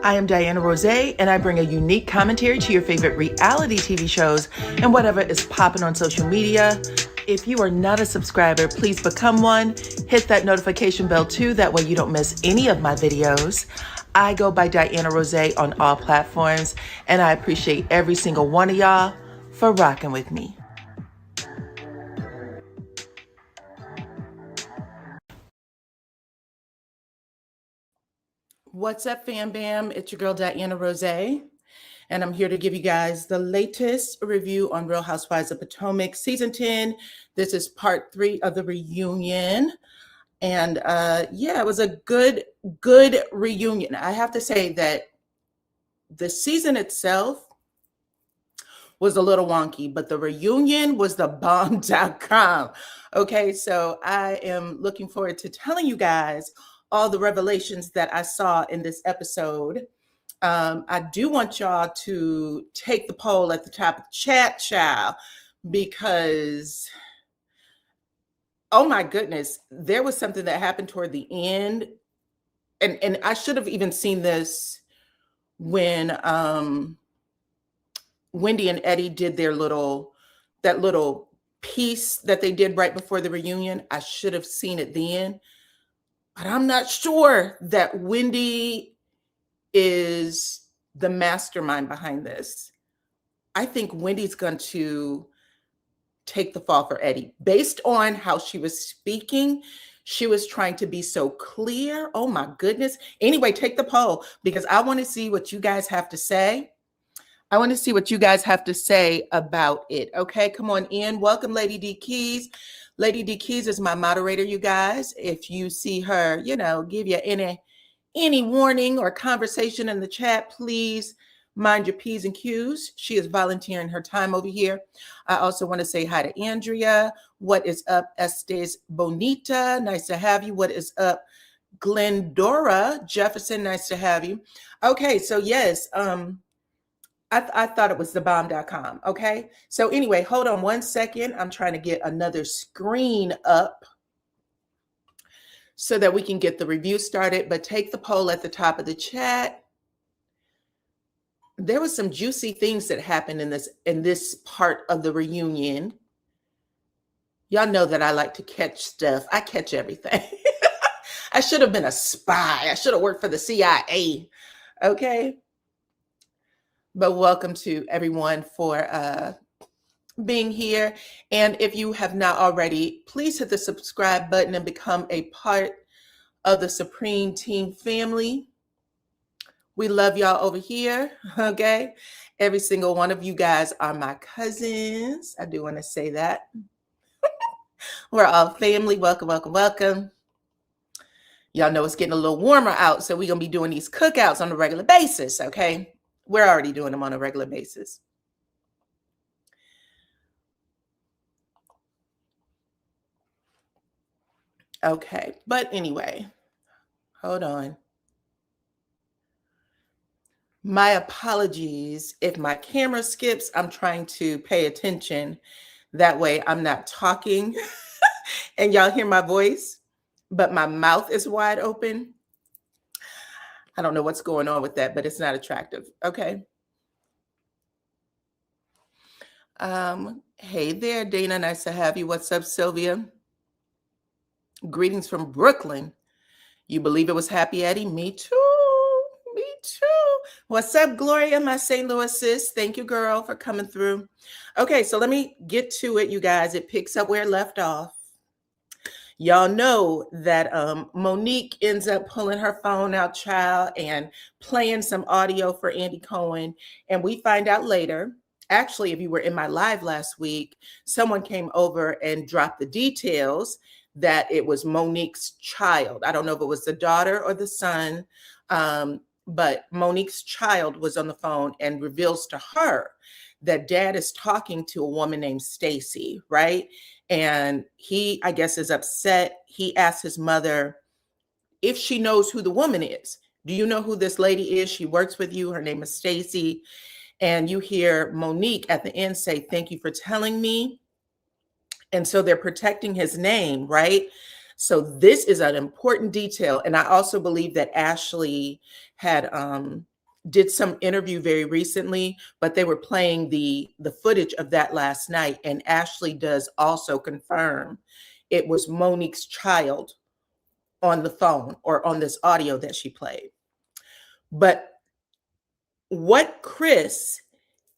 I am DYANAROZAY, and I bring a unique commentary to your favorite reality TV shows and whatever is popping on social media. If you are not a subscriber, please become one. Hit that notification bell too, that way you don't miss any of my videos. I go by DYANAROZAY on all platforms, and I appreciate every single one of y'all for rocking with me. What's up, fam bam? It's your girl DYANAROZAY, and I'm here to give you guys the latest review on Real Housewives of Potomac season 10. This is part 3 of the reunion, and yeah, it was a good reunion. I have to say that the season itself was a little wonky, but the reunion was the bomb.com. Okay, so I am looking forward to telling you guys all the revelations that I saw in this episode. I do want y'all to take the poll at the top of the chat, child, because, oh my goodness, there was something that happened toward the end. And I should have even seen this when Wendy and Eddie did their that little piece that they did right before the reunion. I should have seen it then. But I'm not sure that Wendy is the mastermind behind this. I think Wendy's going to take the fall for Eddie. Based on how she was speaking, she was trying to be so clear. Oh my goodness. Anyway, take the poll because I want to see what you guys have to say. I want to see what you guys have to say about it. Okay, come on in. Welcome, Lady D Keys. Lady D Keys is my moderator, you guys. If you see her, give you any warning or conversation in the chat, please mind your P's and Q's. She is volunteering her time over here. I also want to say hi to Andrea. What is up, Estes Bonita? Nice to have you. What is up, Glendora Jefferson? Nice to have you. Okay, so yes, I thought it was the bomb.com. Okay. So anyway, hold on one second. I'm trying to get another screen up so that we can get the review started, but take the poll at the top of the chat. There was some juicy things that happened in this part of the reunion. Y'all know that I like to catch stuff. I catch everything. I should have been a spy. I should have worked for the CIA. Okay. But welcome to everyone for being here. And if you have not already, please hit the subscribe button and become a part of the Supreme Team family. We love y'all over here, okay? Every single one of you guys are my cousins. I do want to say that. We're all family. Welcome, welcome, welcome. Y'all know it's getting a little warmer out, so we're going to be doing these cookouts on a regular basis, okay? We're already doing them on a regular basis. Okay, but anyway, hold on. My apologies if my camera skips. I'm trying to pay attention. That way I'm not talking and y'all hear my voice, but my mouth is wide open. I don't know what's going on with that, but it's not attractive. Okay. Hey there, Dana. Nice to have you. What's up, Sylvia? Greetings from Brooklyn. You believe it was Happy Eddie? Me too. Me too. What's up, Gloria, my St. Louis sis? Thank you, girl, for coming through. Okay, so let me get to it, you guys. It picks up where it left off. Y'all know that Monique ends up pulling her phone out, child, and playing some audio for Andy Cohen. And we find out later, actually, if you were in my live last week, someone came over and dropped the details that it was Monique's child. I don't know if it was the daughter or the son, but Monique's child was on the phone and reveals to her that dad is talking to a woman named Stacy, right? And he, I guess, is upset. He asked his mother if she knows who the woman is. Do you know who this lady is? She works with you. Her name is Stacy. And you hear Monique at the end say, "Thank you for telling me." And so they're protecting his name, right? So this is an important detail. And I also believe that Ashley had did some interview very recently, but they were playing the footage of that last night, and Ashley does also confirm it was Monique's child on the phone or on this audio that she played. But what Chris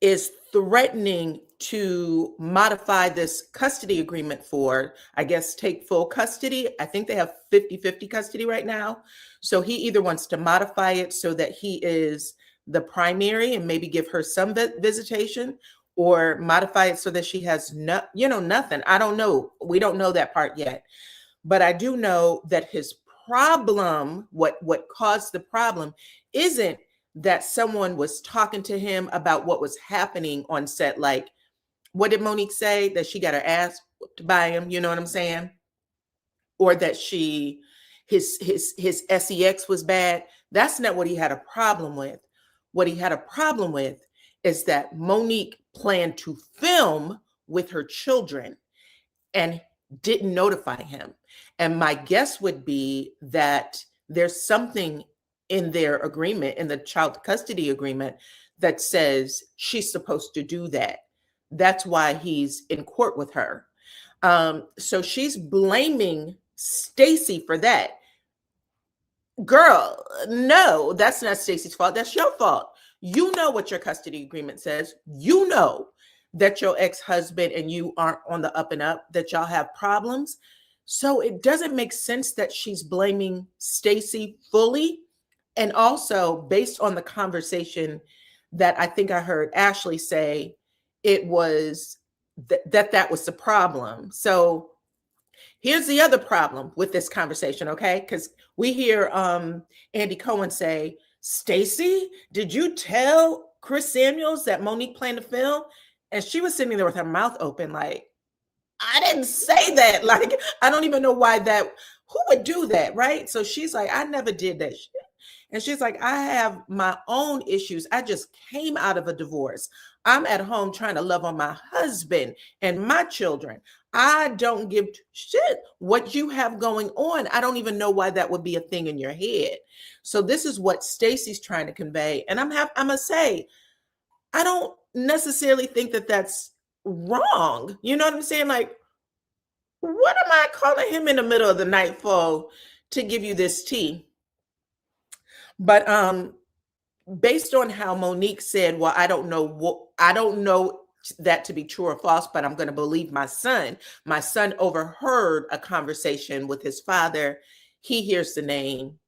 is threatening to modify this custody agreement for, I guess, take full custody. I think they have 50-50 custody right now. So he either wants to modify it so that he is the primary and maybe give her some visitation, or modify it so that she has nothing. I don't know. We don't know that part yet. But I do know that his problem, what caused the problem, isn't that someone was talking to him about what was happening on set. Like, what did Monique say? That she got her ass whooped by him, you know what I'm saying? Or that his sex was bad. That's not what he had a problem with. What he had a problem with is that Monique planned to film with her children and didn't notify him. And my guess would be that there's something in their agreement, in the child custody agreement, that says she's supposed to do that. That's why he's in court with her. So she's blaming Stacy for that. Girl, no, that's not Stacy's fault. That's your fault. You know what your custody agreement says. You know that your ex-husband and you aren't on the up and up, that y'all have problems. So it doesn't make sense that she's blaming Stacy fully. And also, based on the conversation that I think I heard Ashley say, it was that was the problem. So here's the other problem with this conversation, okay? Because we hear Andy Cohen say, Stacy, did you tell Chris Samuels that Monique planned to film? And she was sitting there with her mouth open like, I didn't say that. Like, I don't even know why who would do that, right? So she's like, I never did that shit. And she's like, I have my own issues. I just came out of a divorce. I'm at home trying to love on my husband and my children. I don't give shit what you have going on. I don't even know why that would be a thing in your head. So this is what Stacy's trying to convey. And I'm gonna say, I don't necessarily think that that's wrong. You know what I'm saying? Like, what am I calling him in the middle of the night for to give you this tea? But based on how Monique said, well, I don't know that to be true or false, but I'm going to believe my son. My son overheard a conversation with his father. He hears the name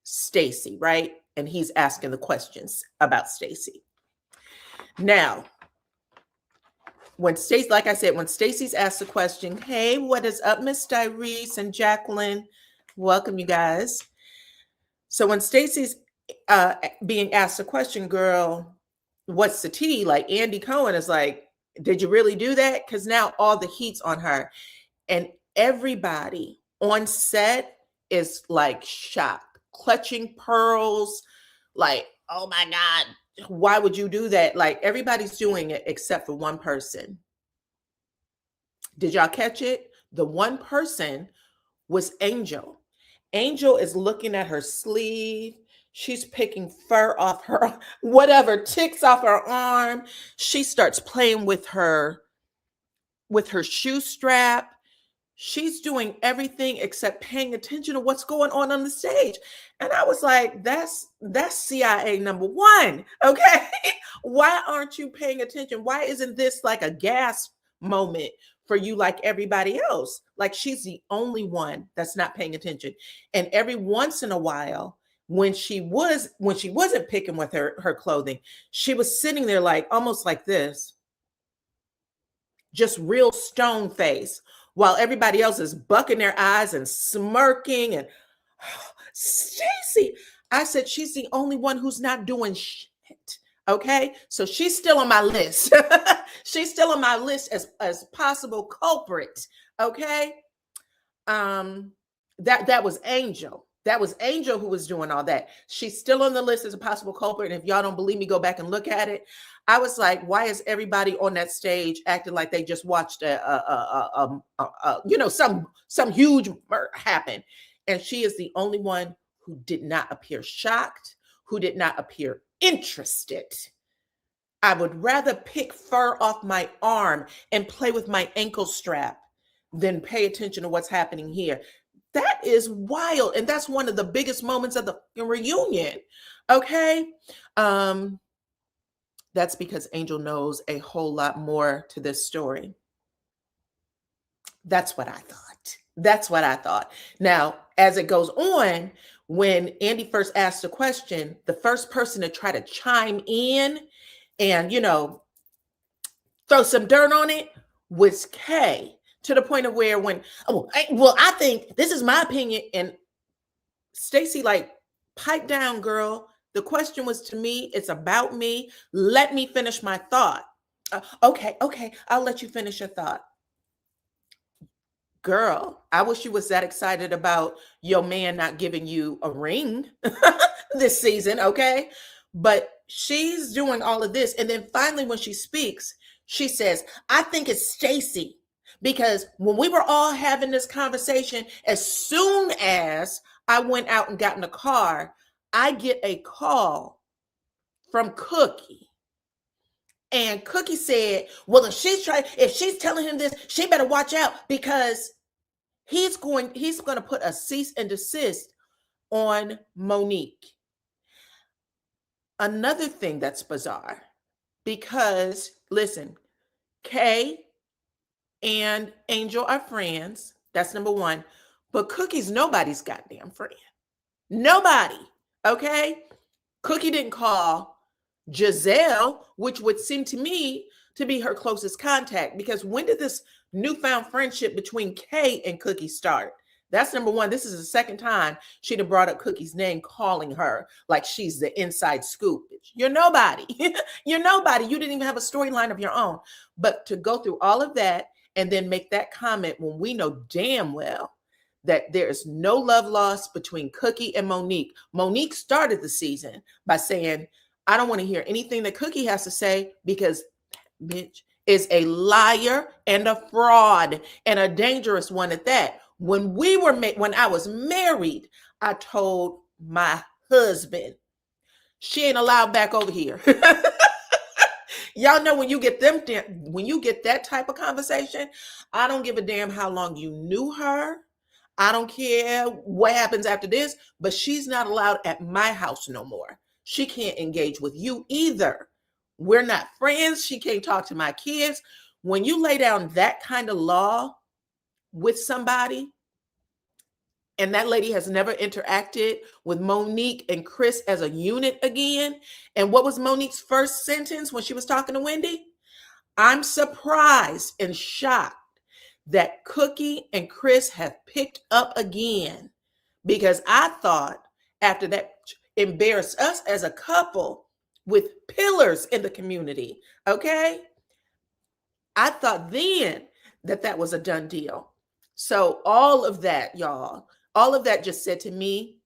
Stacy, right? And he's asking the questions about Stacy. Now, when Stacy, like I said, when Stacy's asked the question, hey, what is up, Miss Tyrese and Jacqueline? Welcome, you guys. So when Stacy's being asked a question, girl, what's the tea? Like, Andy Cohen is like, did you really do that? Because now all the heat's on her. And everybody on set is like shocked, clutching pearls, like, oh my God, why would you do that? Like, everybody's doing it except for one person. Did y'all catch it? The one person was Angel. Angel is looking at her sleeve. She's picking fur off her, whatever, ticks off her arm. She starts playing with her shoe strap. She's doing everything except paying attention to what's going on the stage. And I was like, that's CIA number one, okay? Why aren't you paying attention? Why isn't this like a gasp moment for you like everybody else? Like, she's the only one that's not paying attention. And every once in a while, when she wasn't picking with her clothing, she was sitting there like almost like this, just real stone face, while everybody else is bucking their eyes and smirking. And Stacy, I said, she's the only one who's not doing shit. Okay, so she's still on my list. She's still on my list as possible culprit. Okay, that was Angel. That was Angel who was doing all that. She's still on the list as a possible culprit. And if y'all don't believe me, go back and look at it. I was like, why is everybody on that stage acting like they just watched some huge murder happen? And she is the only one who did not appear shocked, who did not appear interested. I would rather pick fur off my arm and play with my ankle strap than pay attention to what's happening here. That is wild. And that's one of the biggest moments of the reunion. Okay. That's because Angel knows a whole lot more to this story. That's what I thought. That's what I thought. Now, as it goes on, when Andy first asked the question, the first person to try to chime in and, throw some dirt on it was Kay, to the point of where I think this is my opinion. And Stacy, pipe down, girl. The question was to me. It's about me. Let me finish my thought. Okay. I'll let you finish your thought. Girl, I wish you was that excited about your man not giving you a ring this season, okay? But she's doing all of this. And then finally, when she speaks, she says, I think it's Stacy. Because when we were all having this conversation, as soon as I went out and got in the car, I get a call from Cookie. And Cookie said, well, if she's telling him this, she better watch out, because he's going to put a cease and desist on Monique. Another thing that's bizarre, because listen, Kay and Angel are friends. That's number one. But Cookie's nobody's goddamn friend. Nobody. Okay? Cookie didn't call Giselle, which would seem to me to be her closest contact, because when did this newfound friendship between Kay and Cookie start? That's number one. This is the second time she'd have brought up Cookie's name, calling her like she's the inside scoop. You're nobody. You're nobody. You didn't even have a storyline of your own. But to go through all of that and then make that comment when we know damn well that there is no love lost between Cookie and Monique. Monique started the season by saying, I don't want to hear anything that Cookie has to say, because bitch is a liar and a fraud, and a dangerous one at that. When I was married, I told my husband, she ain't allowed back over here. Y'all know when you get that type of conversation, I don't give a damn how long you knew her. I don't care what happens after this, but she's not allowed at my house no more. She can't engage with you either. We're not friends. She can't talk to my kids. When you lay down that kind of law with somebody, and that lady has never interacted with Monique and Chris as a unit again. And what was Monique's first sentence when she was talking to Wendy? I'm surprised and shocked that Cookie and Chris have picked up again, because I thought after that embarrassed us as a couple with pillars in the community, okay? I thought then that was a done deal. So all of that, y'all, all of that just said to me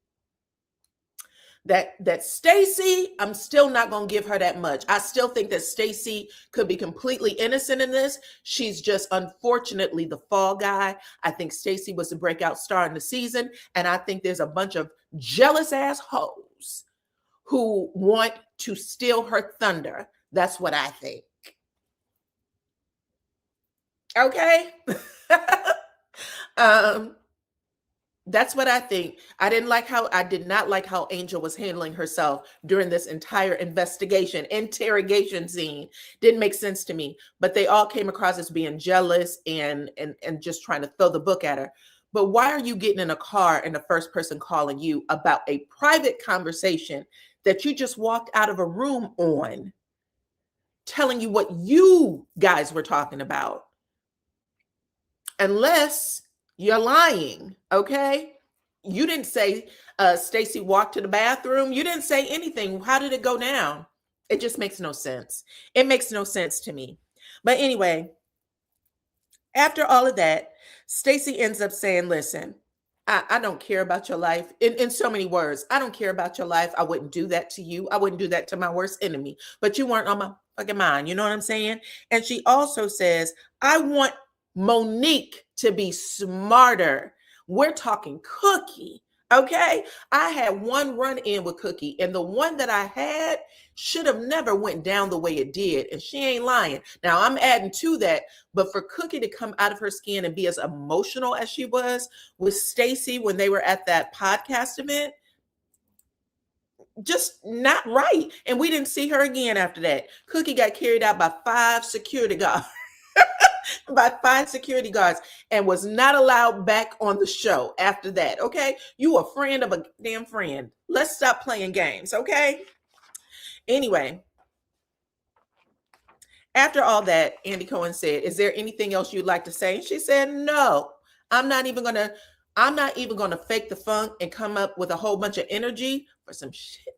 that Stacy, I'm still not going to give her that much. I still think that Stacy could be completely innocent in this. She's just unfortunately the fall guy. I think Stacy was the breakout star in the season, and I think there's a bunch of jealous ass hoes who want to steal her thunder. That's what I think. Okay? That's what I think. I did not like how Angel was handling herself during this entire interrogation scene. Didn't make sense to me. But they all came across as being jealous and just trying to throw the book at her. But why are you getting in a car and the first person calling you about a private conversation that you just walked out of a room on, telling you what you guys were talking about? Unless you're lying, okay? You didn't say Stacy walked to the bathroom. You didn't say anything. How did it go down? It just makes no sense. It makes no sense to me. But anyway, after all of that, Stacy ends up saying, listen, I don't care about your life. In so many words, I don't care about your life. I wouldn't do that to you. I wouldn't do that to my worst enemy. But you weren't on my fucking mind. You know what I'm saying? And she also says, I want Monique to be smarter. We're talking Cookie, Okay, I had one run in with Cookie, and the one that I had should have never went down the way it did, and she ain't lying. Now I'm adding to that, but for Cookie to come out of her skin and be as emotional as she was with Stacy when they were at that podcast event, just not right. And we didn't see her again after that. Cookie got carried out by 5 security guards. By 5 security guards and was not allowed back on the show after that. Okay, you a friend of a damn friend. Let's stop playing games. Okay, anyway, after all that, Andy Cohen said, is there anything else you'd like to say? And she said, no, i'm not even gonna fake the funk and come up with a whole bunch of energy for some shit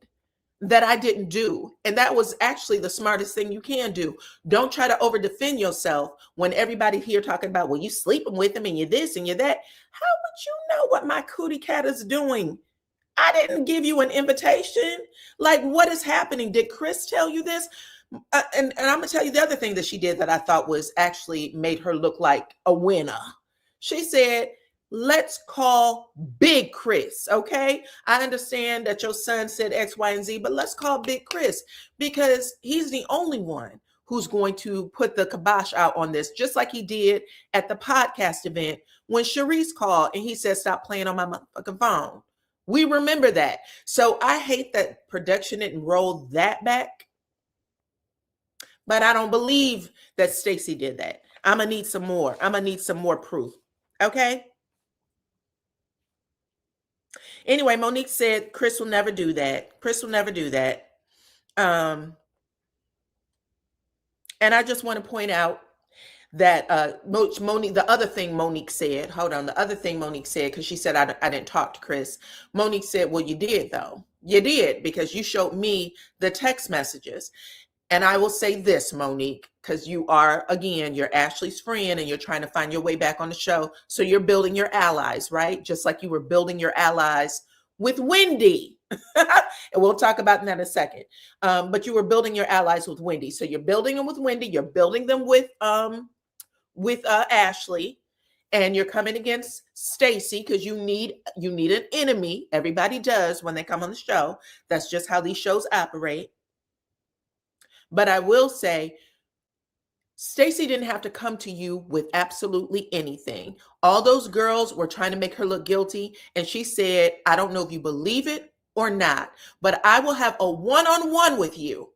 that I didn't do. And that was actually the smartest thing you can do. Don't try to over defend yourself when everybody here talking about, well, you sleeping with him and you're this and you're that. How would you know what my cootie cat is doing? I didn't give you an invitation. Like, what is happening? Did Chris tell you this? And I'm gonna tell you the other thing that she did that I thought was actually made her look like a winner. She said, let's call Big Chris, okay? I understand that your son said X, Y, and Z, but let's call Big Chris because he's the only one who's going to put the kibosh out on this, just like he did at the podcast event when Sharice called and he said, stop playing on my motherfucking phone. We remember that. So I hate that production didn't roll that back, but I don't believe that Stacy did that. I'm gonna need some more. I'm gonna need some more proof, okay? Anyway, Monique said Chris will never do that. Chris will never do that. And I just want to point out that Monique, the other thing Monique said, hold on, the other thing Monique said, because she said I didn't talk to Chris. Monique said, well, you did though. You did, because you showed me the text messages. And I will say this, Monique, because you are, again, you're Ashley's friend and you're trying to find your way back on the show. So you're building your allies, right? Just like you were building your allies with Wendy. And we'll talk about that in a second. But you were building your allies with Wendy. So you're building them with Wendy. You're building them with Ashley. And you're coming against Stacy because you need an enemy. Everybody does when they come on the show. That's just how these shows operate. But I will say, Stacy didn't have to come to you with absolutely anything. All those girls were trying to make her look guilty. And she said, I don't know if you believe it or not, but I will have a one-on-one with you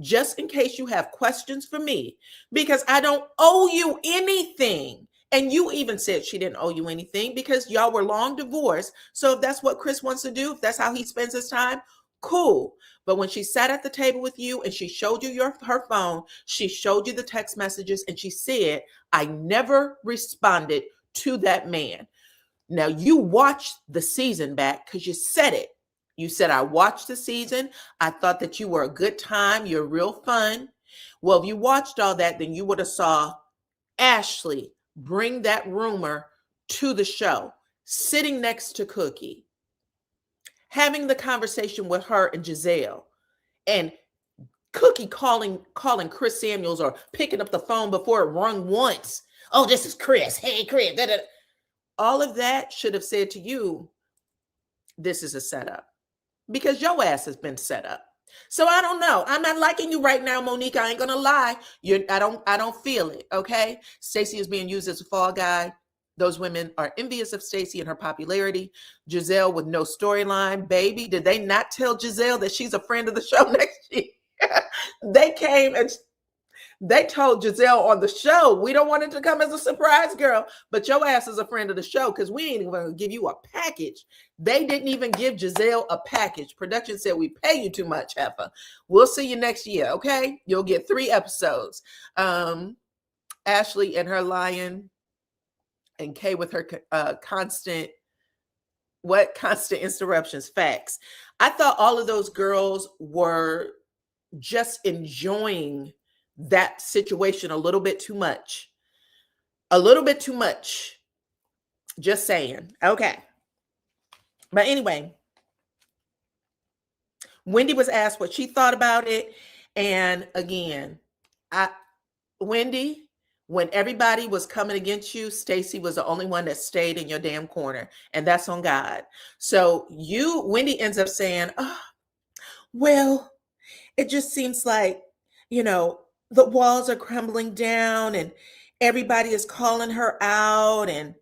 just in case you have questions for me, because I don't owe you anything. And you even said she didn't owe you anything because y'all were long divorced. So if that's what Chris wants to do, if that's how he spends his time, cool. But when she sat at the table with you and she showed you her phone, she showed you the text messages, and she said, I never responded to that man. Now, you watched the season back because you said it. You said, I watched the season. I thought that you were a good time. You're real fun. Well, if you watched all that, then you would have saw Ashley bring that rumor to the show, sitting next to Cookie, having the conversation with her and Giselle, and Cookie calling Chris Samuels or picking up the phone before it rung once. Oh, this is Chris. Hey, Chris. Da, da. All of that should have said to you, this is a setup, because your ass has been set up. So I don't know. I'm not liking you right now, Monique. I ain't gonna lie. I don't feel it. Okay. Stacy is being used as a fall guy. Those women are envious of Stacy and her popularity. Giselle with no storyline. Baby, did they not tell Giselle that she's a friend of the show next year? They came and they told Giselle on the show, we don't want it to come as a surprise, girl, but your ass is a friend of the show because we ain't even going to give you a package. They didn't even give Giselle a package. Production said, we pay you too much, heifer. We'll see you next year, okay? You'll get 3 episodes. Ashley and her lion, and Kay with her constant interruptions, facts. I thought all of those girls were just enjoying that situation a little bit too much. Just saying. Okay. But anyway, Wendy was asked what she thought about it. And again, Wendy, When everybody was coming against you, Stacy was the only one that stayed in your damn corner. And that's on God. So Wendy ends up saying, oh, well, it just seems like, you know, the walls are crumbling down and everybody is calling her out. And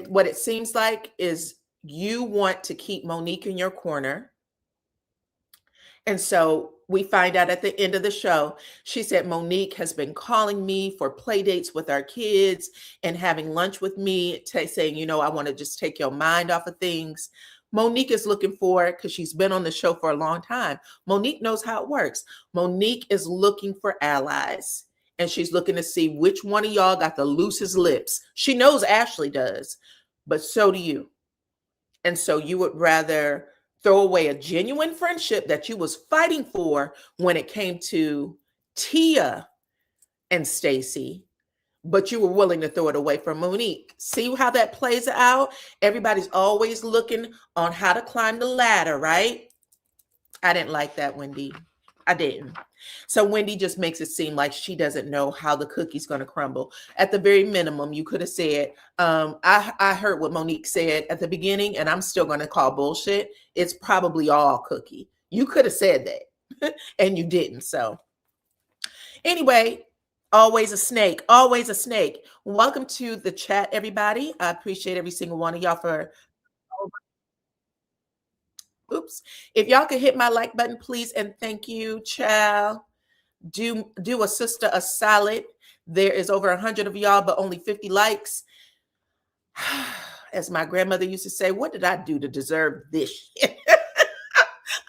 what it seems like is you want to keep Monique in your corner. And so we find out at the end of the show, she said, Monique has been calling me for play dates with our kids and having lunch with me, saying, you know, I want to just take your mind off of things. Monique is looking for it because she's been on the show for a long time. Monique knows how it works. Monique is looking for allies, and she's looking to see which one of y'all got the loosest lips. She knows Ashley does, but so do you. And so you would rather throw away a genuine friendship that you was fighting for when it came to Tia and Stacy, but you were willing to throw it away for Monique. See how that plays out? Everybody's always looking on how to climb the ladder, right? I didn't like that, Wendy. I didn't. So Wendy just makes it seem like she doesn't know how the cookie's going to crumble. At the very minimum, you could have said, I heard what Monique said at the beginning, and I'm still going to call bullshit. It's probably all cookie. You could have said that, and you didn't. So anyway, always a snake, always a snake. Welcome to the chat, everybody. I appreciate every single one of y'all for... Oops. If y'all could hit my like button, please, and thank you, child. Do a sister a solid. There is over 100 of y'all, but only 50 likes. As my grandmother used to say, what did I do to deserve this shit?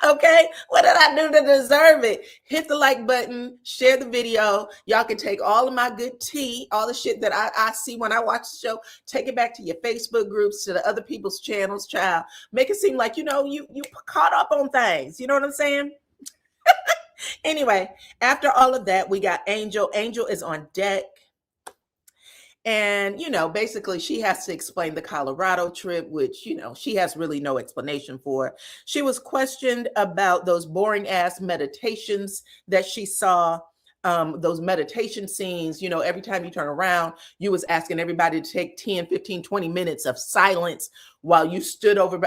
Okay, what did I do to deserve it? Hit the like button, share the video. Y'all can take all of my good tea, all the shit that I see when I watch the show, take it back to your Facebook groups, to the other people's channels, child. Make it seem like, you know, you caught up on things. You know what I'm saying? Anyway, after all of that, we got Angel. Angel is on deck. And, you know, basically she has to explain the Colorado trip, which, you know, she has really no explanation for. She was questioned about those boring ass meditations that she saw, those meditation scenes. You know, every time you turn around, you was asking everybody to take 10, 15, 20 minutes of silence while you stood over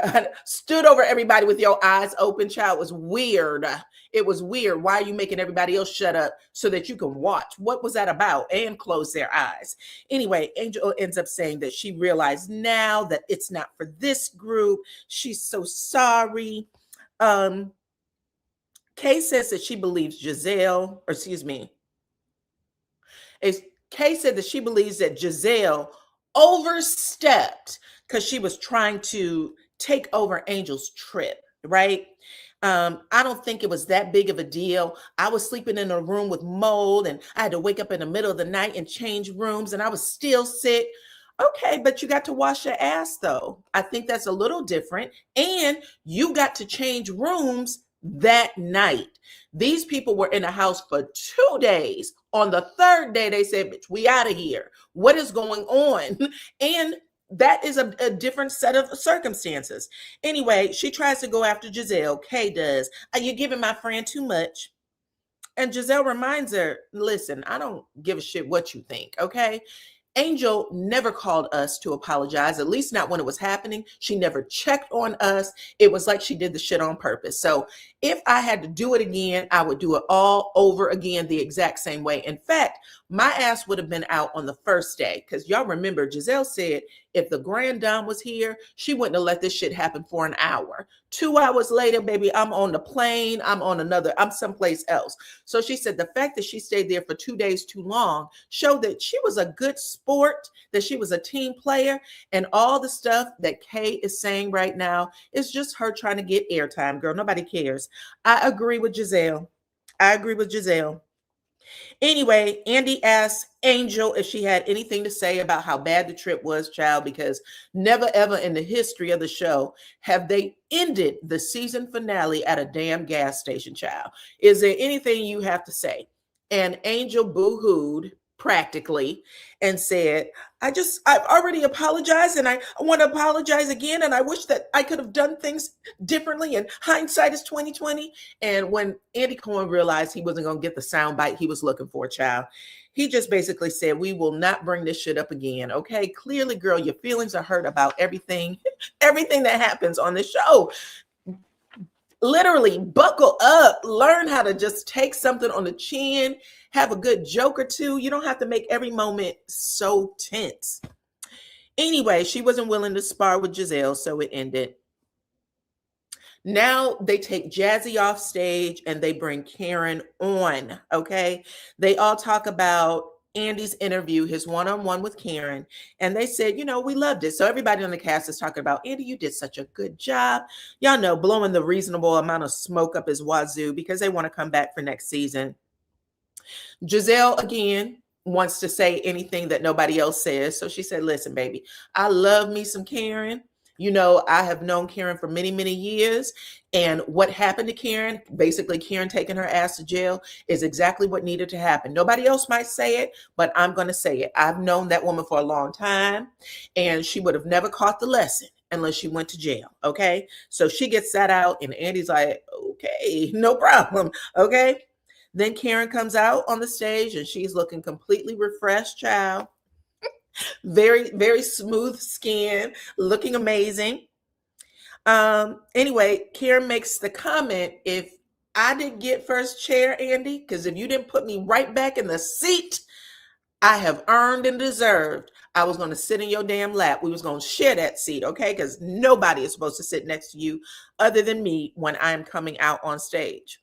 everybody with your eyes open, child. It was weird. It was weird. Why are you making everybody else shut up so that you can watch? What was that about? And close their eyes. Anyway, Angel ends up saying that she realized now that it's not for this group. She's so sorry. Kay says that she believes Kay said that she believes that Giselle overstepped because she was trying to take over Angel's trip, right? I don't think it was that big of a deal. I was sleeping in a room with mold and I had to wake up in the middle of the night and change rooms and I was still sick. Okay, but you got to wash your ass though. I think that's a little different. And you got to change rooms that night. These people were in the house for 2 days. On the third day, they said, bitch, we out of here. What is going on? And that is a different set of circumstances. Anyway, she tries to go after Giselle. Kay does. Are you giving my friend too much? And Giselle reminds her, listen, I don't give a shit what you think, okay? Angel never called us to apologize, at least not when it was happening. She never checked on us. It was like she did the shit on purpose. So if I had to do it again, I would do it all over again the exact same way. In fact, my ass would have been out on the first day because y'all remember Giselle said if the Grand Dame was here, she wouldn't have let this shit happen for an hour. 2 hours later, baby, I'm on the plane. I'm someplace else. So she said the fact that she stayed there for 2 days too long showed that she was a good sport, that she was a team player, and all the stuff that Kay is saying right now is just her trying to get airtime, girl. Nobody cares. I agree with Giselle. Anyway, Andy asked Angel if she had anything to say about how bad the trip was, child, because never ever in the history of the show have they ended the season finale at a damn gas station, child. Is there anything you have to say? And Angel boo-hooed practically and said, I've already apologized and I want to apologize again. And I wish that I could have done things differently. And hindsight is 2020. And when Andy Cohen realized he wasn't going to get the soundbite he was looking for, child, He just basically said, we will not bring this shit up again. Okay. Clearly, girl, your feelings are hurt about everything, everything that happens on the show. Literally buckle up, learn how to just take something on the chin, have a good joke or two. You don't have to make every moment so tense. Anyway, she wasn't willing to spar with Giselle, so it ended. Now they take Jazzy off stage and they bring Karen on. Okay. They all talk about Andy's interview, his one-on-one with Karen. And they said, we loved it. So everybody on the cast is talking about, Andy, you did such a good job. Y'all know, blowing the reasonable amount of smoke up his wazoo because they want to come back for next season. Giselle, again, wants to say anything that nobody else says. So she said, listen, baby, I love me some Karen. I have known Karen for many, many years. And what happened to Karen, basically Karen taking her ass to jail, is exactly what needed to happen. Nobody else might say it, but I'm going to say it. I've known that woman for a long time, and she would have never caught the lesson unless she went to jail. Okay. So she gets that out, and Andy's like, okay, no problem. Okay. Then Karen comes out on the stage and she's looking completely refreshed, child. Very, very smooth skin, looking amazing. Anyway, Karen makes the comment, if I didn't get first chair, Andy, because if you didn't put me right back in the seat I have earned and deserved, I was going to sit in your damn lap. We was going to share that seat, okay? Because nobody is supposed to sit next to you other than me when I'm coming out on stage.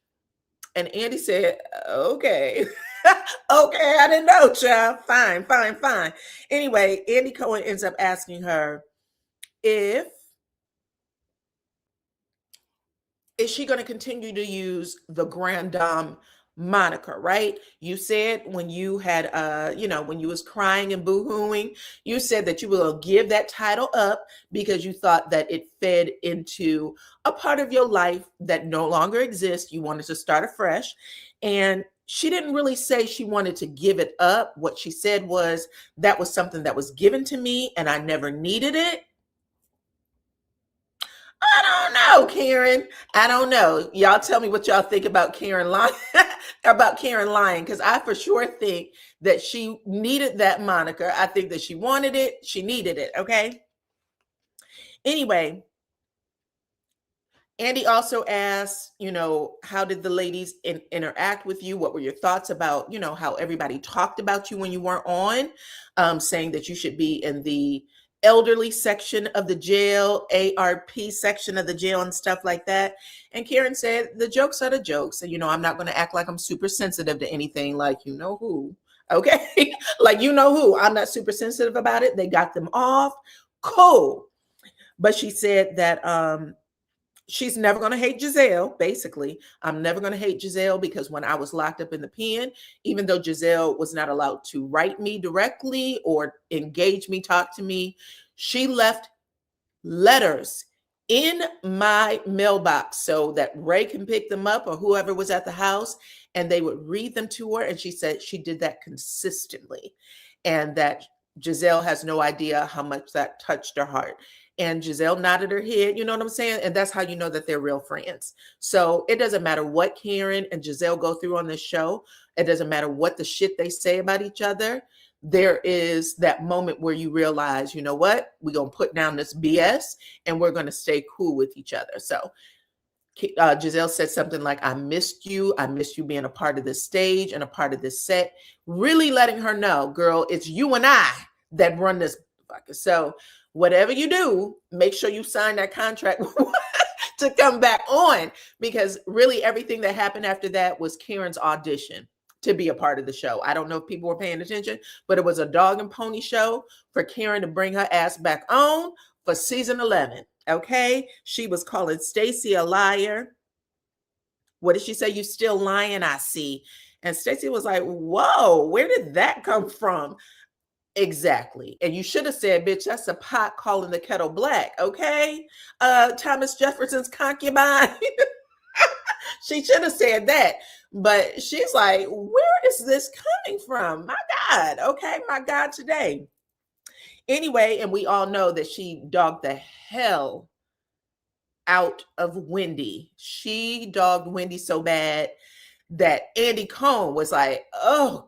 And Andy said, okay. Okay, I didn't know, child. Fine. Anyway, Andy Cohen ends up asking her is she going to continue to use the Grand Dame moniker, right? You said when you had, when you was crying and boo-hooing, you said that you will give that title up because you thought that it fed into a part of your life that no longer exists. You wanted to start afresh. And she didn't really say she wanted to give it up. What she said was that was something that was given to me and I never needed it. I don't know, Karen. I don't know. Y'all tell me what y'all think about Karen lying, because I for sure think that she needed that moniker. I think that she wanted it. She needed it. Okay. Anyway, Andy also asked, how did the ladies interact with you? What were your thoughts about, how everybody talked about you when you weren't on, saying that you should be in the elderly section of the jail, ARP section of the jail and stuff like that. And Karen said, the jokes are the jokes. And, I'm not going to act like I'm super sensitive to anything like, who, okay? Like, who, I'm not super sensitive about it. They got them off. Cool. But she said that, she's never going to hate Giselle, basically. I'm never going to hate Giselle because when I was locked up in the pen, even though Giselle was not allowed to write me directly or engage me, talk to me, she left letters in my mailbox so that Ray can pick them up or whoever was at the house, and they would read them to her. And she said she did that consistently and that Giselle has no idea how much that touched her heart. And Giselle nodded her head, you know what I'm saying? And that's how you know that they're real friends. So it doesn't matter what Karen and Giselle go through on this show. It doesn't matter what the shit they say about each other. There is that moment where you realize, you know what? We're going to put down this BS and we're going to stay cool with each other. So Giselle said something like, I missed you. I missed you being a part of this stage and a part of this set. Really letting her know, girl, it's you and I that run this. So whatever you do, make sure you sign that contract to come back on, because really everything that happened after that was Karen's audition to be a part of the show. I don't know if people were paying attention, but it was a dog and pony show for Karen to bring her ass back on for season 11. Okay. She was calling Stacy a liar. What did she say? You still lying, I see. And Stacy was like, whoa, where did that come from? Exactly. And you should have said, bitch, that's a pot calling the kettle black. Okay. Thomas Jefferson's concubine. She should have said that. But she's like, where is this coming from? My God. Okay. My God, today. Anyway, and we all know that she dogged the hell out of Wendy. She dogged Wendy so bad that Andy Cohen was like, oh,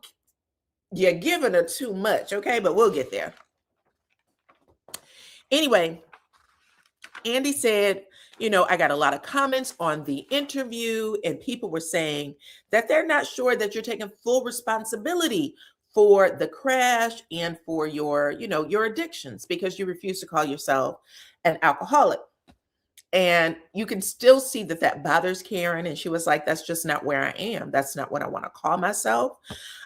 You're giving her too much, okay? But we'll get there. Anyway, Andy said, I got a lot of comments on the interview, and people were saying that they're not sure that you're taking full responsibility for the crash and for your addictions, because you refuse to call yourself an alcoholic. And you can still see that bothers Karen. And she was like, that's just not where I am. That's not what I want to call myself.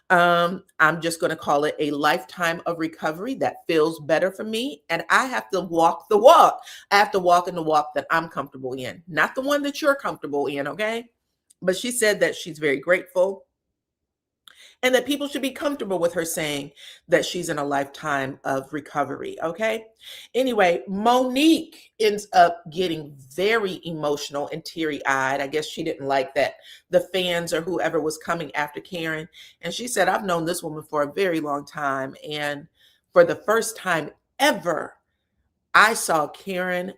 I'm just going to call it a lifetime of recovery that feels better for me. And I have to walk the walk. I have to walk in the walk that I'm comfortable in, not the one that you're comfortable in. Okay. But she said that she's very grateful and that people should be comfortable with her saying that she's in a lifetime of recovery. Okay. Anyway, Monique ends up getting very emotional and teary-eyed. I guess she didn't like that the fans or whoever was coming after Karen. And she said, I've known this woman for a very long time. And for the first time ever, I saw Karen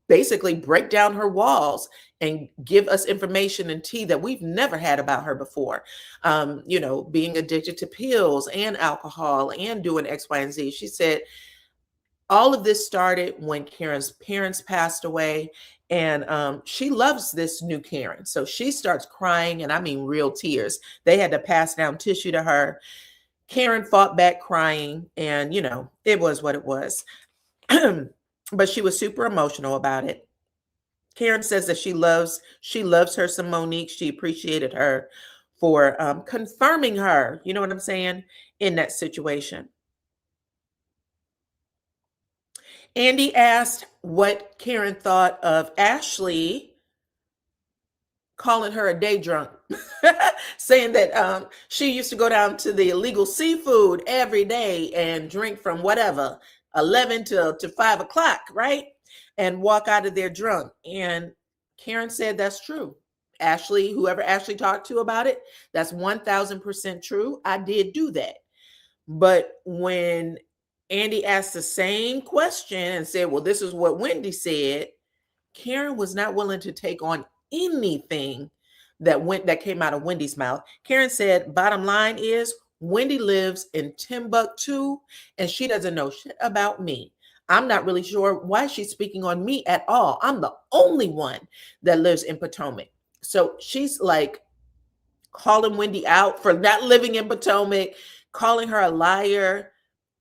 basically break down her walls and give us information and tea that we've never had about her before. Being addicted to pills and alcohol and doing X, Y, and Z. She said all of this started when Karen's parents passed away, and she loves this new Karen. So she starts crying, and I mean real tears. They had to pass down tissue to her. Karen fought back crying, and it was what it was. But she was super emotional about it. Karen says that she loves her some Monique. She appreciated her for confirming her, you know what I'm saying, in that situation. Andy asked what Karen thought of Ashley calling her a day drunk, saying that she used to go down to the illegal seafood every day and drink from whatever, 11 to 5 o'clock, right? And walk out of there drunk. And Karen said that's true. Ashley, whoever Ashley talked to about it, that's 1000% true. I did do that. But when Andy asked the same question and said, well, this is what Wendy said, Karen was not willing to take on anything that came out of Wendy's mouth. Karen said, bottom line is, Wendy lives in Timbuktu and she doesn't know shit about me. I'm not really sure why she's speaking on me at all. I'm the only one that lives in Potomac. So she's like calling Wendy out for not living in Potomac, calling her a liar.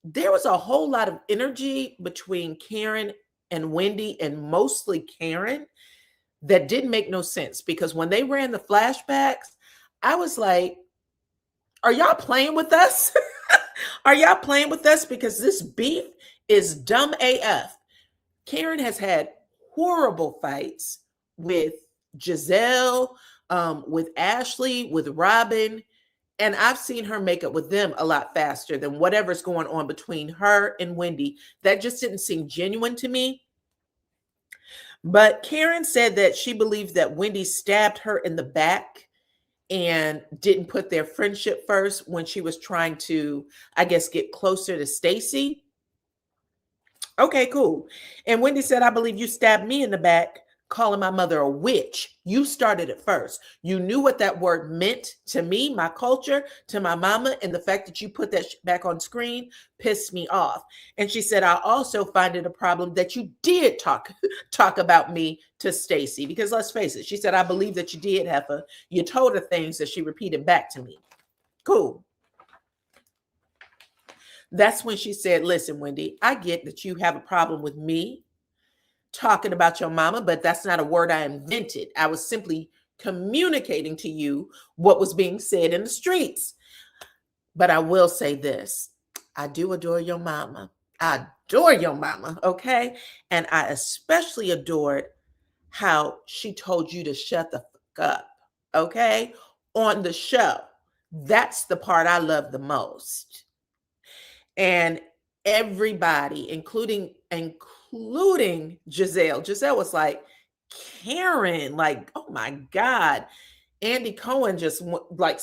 There was a whole lot of energy between Karen and Wendy, and mostly Karen, that didn't make no sense, because when they ran the flashbacks, I was like, are y'all playing with us? Are y'all playing with us? Because this beef is dumb AF. Karen has had horrible fights with Giselle, with Ashley, with Robin, and I've seen her make up with them a lot faster than whatever's going on between her and Wendy. That just didn't seem genuine to me. But Karen said that she believed that Wendy stabbed her in the back and didn't put their friendship first when she was trying to, I guess, get closer to Stacy. Okay, cool. And Wendy said, I believe you stabbed me in the back, calling my mother a witch. You started it first. You knew what that word meant to me, my culture, to my mama, and the fact that you put that back on screen pissed me off. And she said, I also find it a problem that you did talk about me to Stacy, because let's face it, she said, I believe that you did, Heifer. You told her things that she repeated back to me. Cool. That's when she said, listen, Wendy, I get that you have a problem with me talking about your mama, but that's not a word I invented. I was simply communicating to you what was being said in the streets. But I will say this, I do adore your mama. I adore your mama, okay? And I especially adored how she told you to shut the fuck up, okay? On the show. That's the part I love the most. And everybody, including Giselle. Giselle was like, Karen, like, oh my God. Andy Cohen just like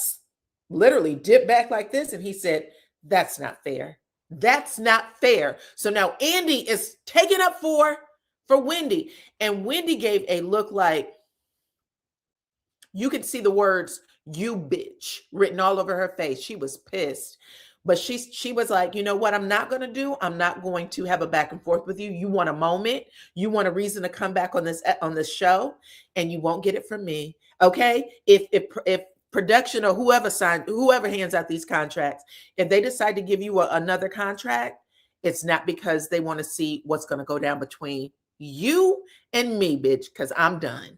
literally dipped back like this. And he said, that's not fair. That's not fair. So now Andy is taking up for Wendy. And Wendy gave a look like, you could see the words, You bitch, written all over her face. She was pissed. But she was like, you know what I'm not going to do? I'm not going to have a back and forth with you. You want a moment, you want a reason to come back on this show, and you won't get it from me. Okay? If production or whoever hands out these contracts, if they decide to give you another contract, it's not because they want to see what's going to go down between you and me, bitch, because I'm done.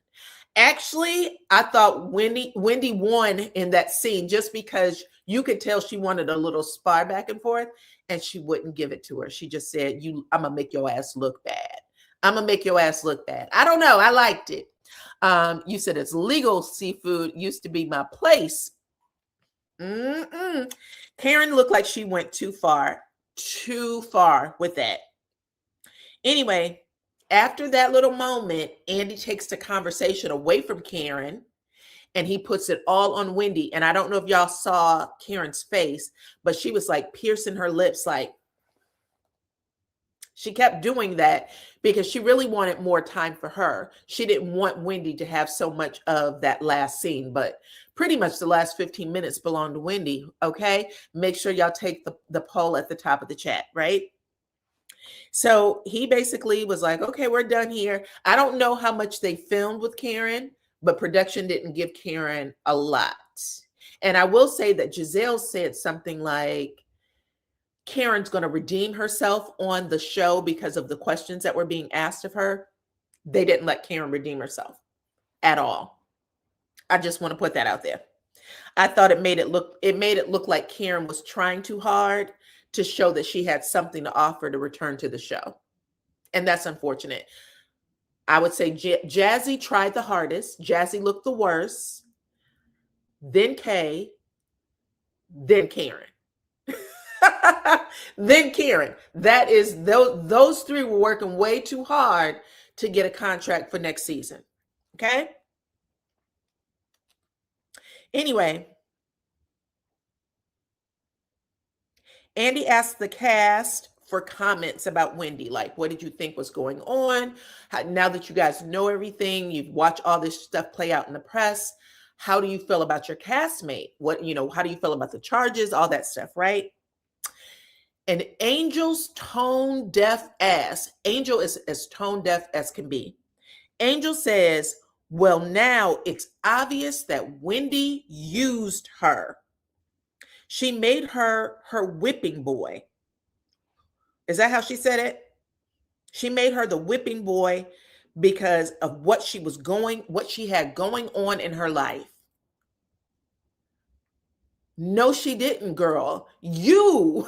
Actually, I thought Wendy won in that scene just because you could tell she wanted a little spar back and forth, and she wouldn't give it to her. She just said, I'm gonna make your ass look bad. I'm gonna make your ass look bad. I don't know. I liked it. You said it's legal seafood used to be my place. Karen looked like she went too far with that. Anyway, after that little moment, Andy takes the conversation away from Karen and he puts it all on Wendy. And I don't know if y'all saw Karen's face, but she was like piercing her lips. Like, she kept doing that because she really wanted more time for her. She didn't want Wendy to have so much of that last scene, but pretty much the last 15 minutes belonged to Wendy. Okay. Make sure y'all take the poll at the top of the chat, right? So he basically was like, okay, we're done here. I don't know how much they filmed with Karen, but production didn't give Karen a lot. And I will say that Giselle said something like, Karen's going to redeem herself on the show because of the questions that were being asked of her. They didn't let Karen redeem herself at all. I just want to put that out there. I thought it made it look like Karen was trying too hard to show that she had something to offer to return to the show. And that's unfortunate. I would say Jazzy tried the hardest. Jazzy looked the worst. Then Kay. Then Karen. Then Karen. That is, those three were working way too hard to get a contract for next season. Okay? Anyway, Andy asked the cast for comments about Wendy. Like, what did you think was going on? Now that you guys know everything, you've watched all this stuff play out in the press, how do you feel about your castmate? How do you feel about the charges? All that stuff, right? And Angel's tone deaf ass. Angel is as tone deaf as can be. Angel says, well, now it's obvious that Wendy used her. She made her whipping boy. Is that how she said it? She made her the whipping boy because of what she had going on in her life. No, she didn't, girl. You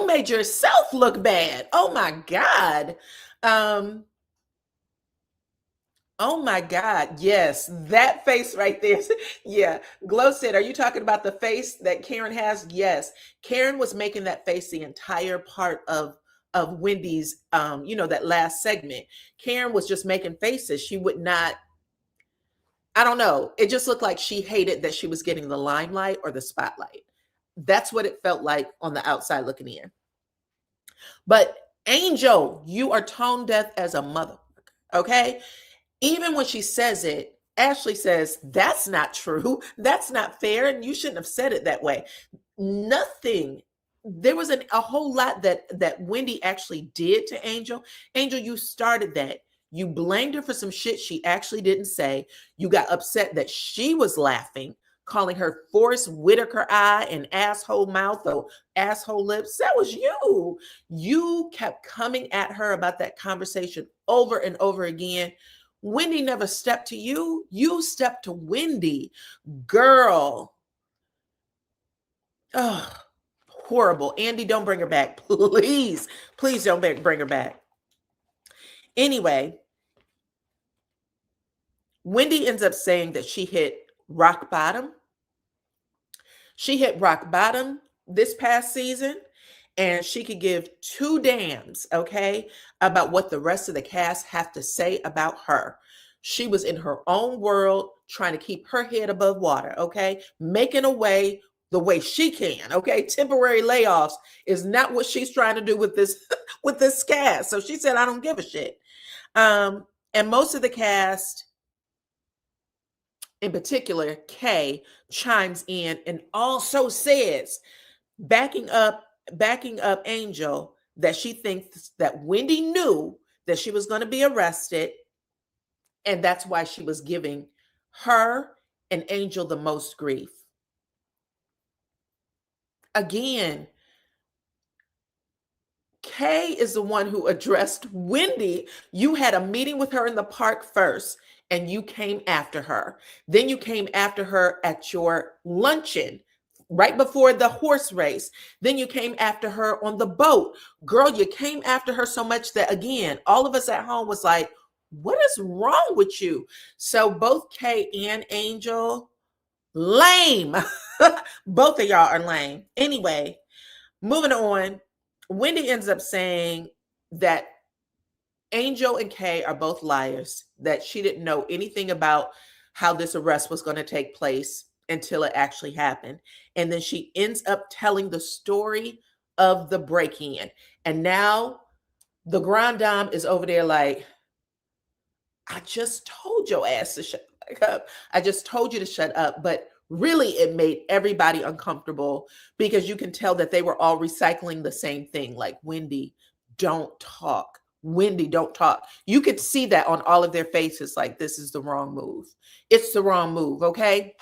made yourself look bad. Oh my God. Oh my God. Yes. That face right there. Yeah. Glow said, are you talking about the face that Karen has? Yes. Karen was making that face the entire part of Wendy's, that last segment. Karen was just making faces. She would not, I don't know. It just looked like she hated that she was getting the limelight or the spotlight. That's what it felt like on the outside looking in. But Angel, you are tone deaf as a motherfucker. Okay. Even when she says it, Ashley says, that's not true. That's not fair. And you shouldn't have said it that way. Nothing. There was a whole lot that Wendy actually did to Angel. Angel, you started that. You blamed her for some shit she actually didn't say. You got upset that she was laughing, calling her Forrest Whitaker eye and asshole mouth or asshole lips. That was you. You kept coming at her about that conversation over and over again. Wendy never stepped to you. You stepped to Wendy. Girl. Oh, horrible. Andy, don't bring her back. Please. Please don't bring her back. Anyway, Wendy ends up saying that she hit rock bottom. She hit rock bottom this past season, and she could give two damns, okay, about what the rest of the cast have to say about her. She was in her own world, trying to keep her head above water, okay, making a way the way she can, okay. Temporary layoffs is not what she's trying to do with this with this cast. So she said, I don't give a shit. And most of the cast in particular, Kay, chimes in and also says, backing up Angel, that she thinks that Wendy knew that she was going to be arrested, and that's why she was giving her and Angel the most grief. Again, Kay is the one who addressed Wendy. You had a meeting with her in the park first, and you came after her. Then you came after her at your luncheon right before the horse race. Then you came after her on the boat. Girl, you came after her so much that, again, all of us at home was like, what is wrong with you? So both Kay and Angel, lame. Both of y'all are lame. Anyway, moving on. Wendy ends up saying that Angel and Kay are both liars, that she didn't know anything about how this arrest was going to take place until it actually happened. And then she ends up telling the story of the break-in. And now the Grand Dame is over there like, I just told your ass to shut up. I just told you to shut up. But really, it made everybody uncomfortable because you can tell that they were all recycling the same thing. Like, Wendy, don't talk. Wendy, don't talk. You could see that on all of their faces. Like, this is the wrong move. It's the wrong move. Okay.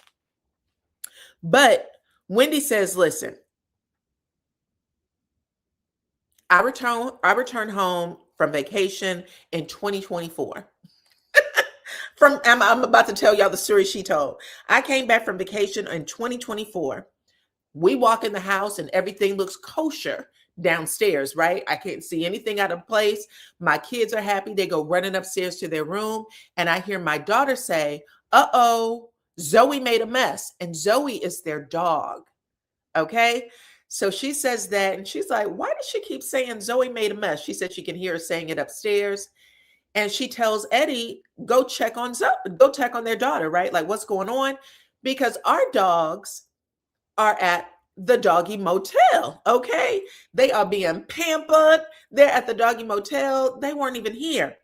But Wendy says, listen, I returned home from vacation in 2024. I'm about to tell y'all the story she told. I came back from vacation in 2024. We walk in the house and everything looks kosher downstairs, right? I can't see anything out of place. My kids are happy. They go running upstairs to their room. And I hear my daughter say, uh-oh, Zoe made a mess. And Zoe is their dog. Okay. So she says that, and she's like, why does she keep saying Zoe made a mess? She said she can hear her saying it upstairs. And she tells Eddie, go check on their daughter, right? Like, what's going on? Because our dogs are at the doggy motel, okay? They are being pampered. They're at the doggy motel. They weren't even here.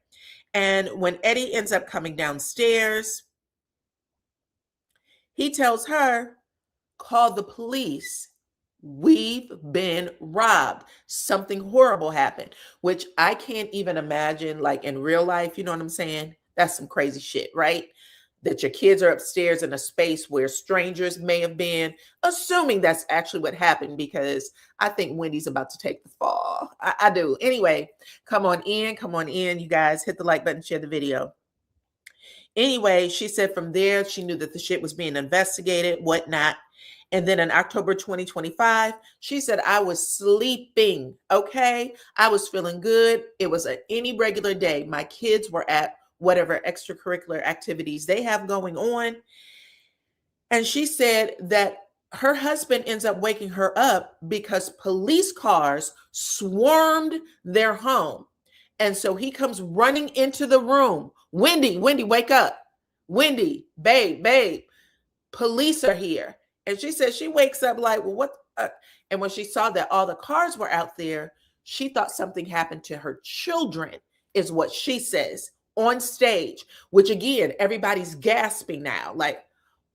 And when Eddie ends up coming downstairs, he tells her, call the police. We've been robbed. Something horrible happened, which I can't even imagine, like, in real life. You know what I'm saying? That's some crazy shit, right? That your kids are upstairs in a space where strangers may have been, assuming that's actually what happened, because I think Wendy's about to take the fall. I do. Anyway, come on in, you guys. Hit the like button, share the video. Anyway, she said from there, she knew that the shit was being investigated, whatnot. And then in October 2025, she said, I was sleeping, okay? I was feeling good. It was any regular day. My kids were at whatever extracurricular activities they have going on. And she said that her husband ends up waking her up because police cars swarmed their home. And so he comes running into the room. Wendy, wake up. Wendy, babe, police are here. And she said she wakes up like, well, what? And when she saw that all the cars were out there, she thought something happened to her children, is what she says on stage, which again, everybody's gasping now. Like,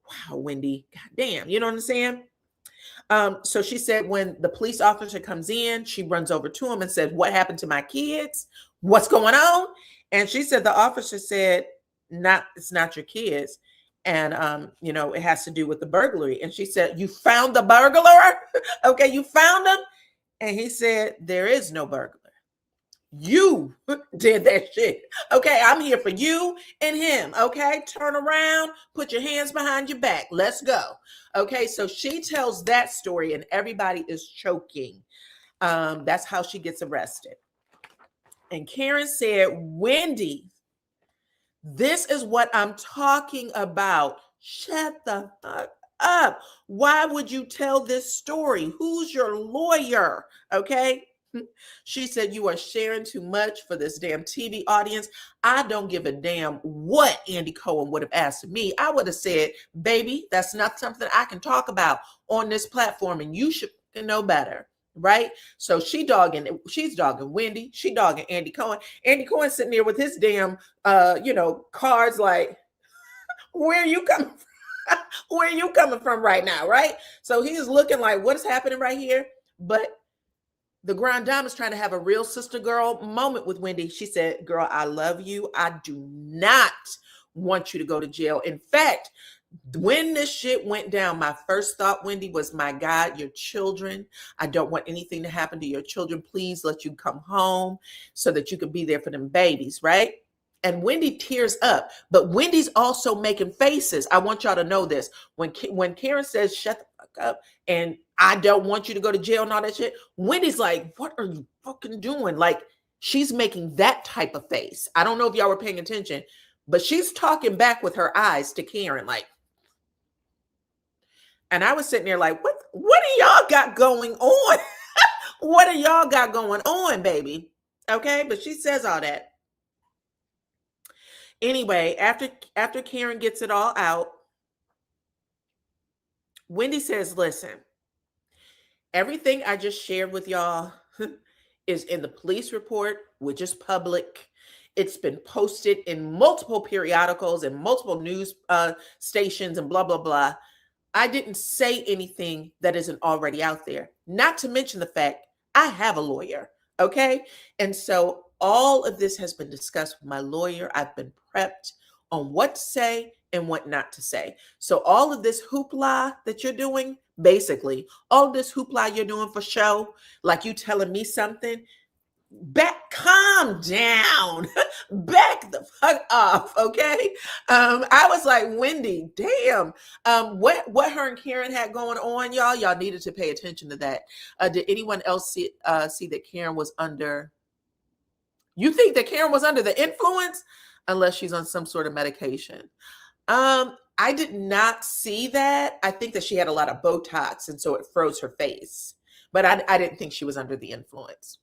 wow, Wendy, goddamn, you know what I'm saying? So she said when the police officer comes in, she runs over to him and said, what happened to my kids? What's going on? And she said the officer said, it's not your kids. And, it has to do with the burglary. And she said, you found the burglar? Okay, you found him? And he said, there is no burglar. You did that shit. Okay, I'm here for you and him. Okay, turn around, put your hands behind your back. Let's go. Okay, so she tells that story and everybody is choking. That's how she gets arrested. And Karen said, Wendy, this is what I'm talking about. Shut the fuck up. Why would you tell this story? Who's your lawyer? Okay. She said, you are sharing too much for this damn TV audience. I don't give a damn what Andy Cohen would have asked me. I would have said, baby, that's not something I can talk about on this platform, and you should know better. Right? So she's dogging Wendy. She dogging Andy Cohen. Andy Cohen sitting there with his damn, cards like, where are you coming from? Where are you coming from right now, right? So he's looking like, what is happening right here? But the Grand Dame is trying to have a real sister girl moment with Wendy. She said, girl, I love you. I do not want you to go to jail. In fact, when this shit went down, my first thought, Wendy, was, my God, your children. I don't want anything to happen to your children. Please let you come home so that you can be there for them babies, right? And Wendy tears up, but Wendy's also making faces. I want y'all to know this. When Karen says, shut the fuck up, and I don't want you to go to jail and all that shit, Wendy's like, what are you fucking doing? Like, she's making that type of face. I don't know if y'all were paying attention, but she's talking back with her eyes to Karen, like, and I was sitting there like, what do y'all got going on? What do y'all got going on, baby? Okay, but she says all that. Anyway, after Karen gets it all out, Wendy says, listen, everything I just shared with y'all is in the police report, which is public. It's been posted in multiple periodicals and multiple news stations and blah, blah, blah. I didn't say anything that isn't already out there. Not to mention the fact I have a lawyer, okay? And so all of this has been discussed with my lawyer. I've been prepped on what to say and what not to say. So all of this hoopla that you're doing, basically, all this hoopla you're doing for show, like you telling me something, calm down, back the fuck off, okay? I was like, Wendy, damn. What her and Karen had going on, y'all needed to pay attention to that. Did anyone else see that Karen was under? You think that Karen was under the influence? Unless she's on some sort of medication. I did not see that. I think that she had a lot of Botox, and so it froze her face. But I didn't think she was under the influence.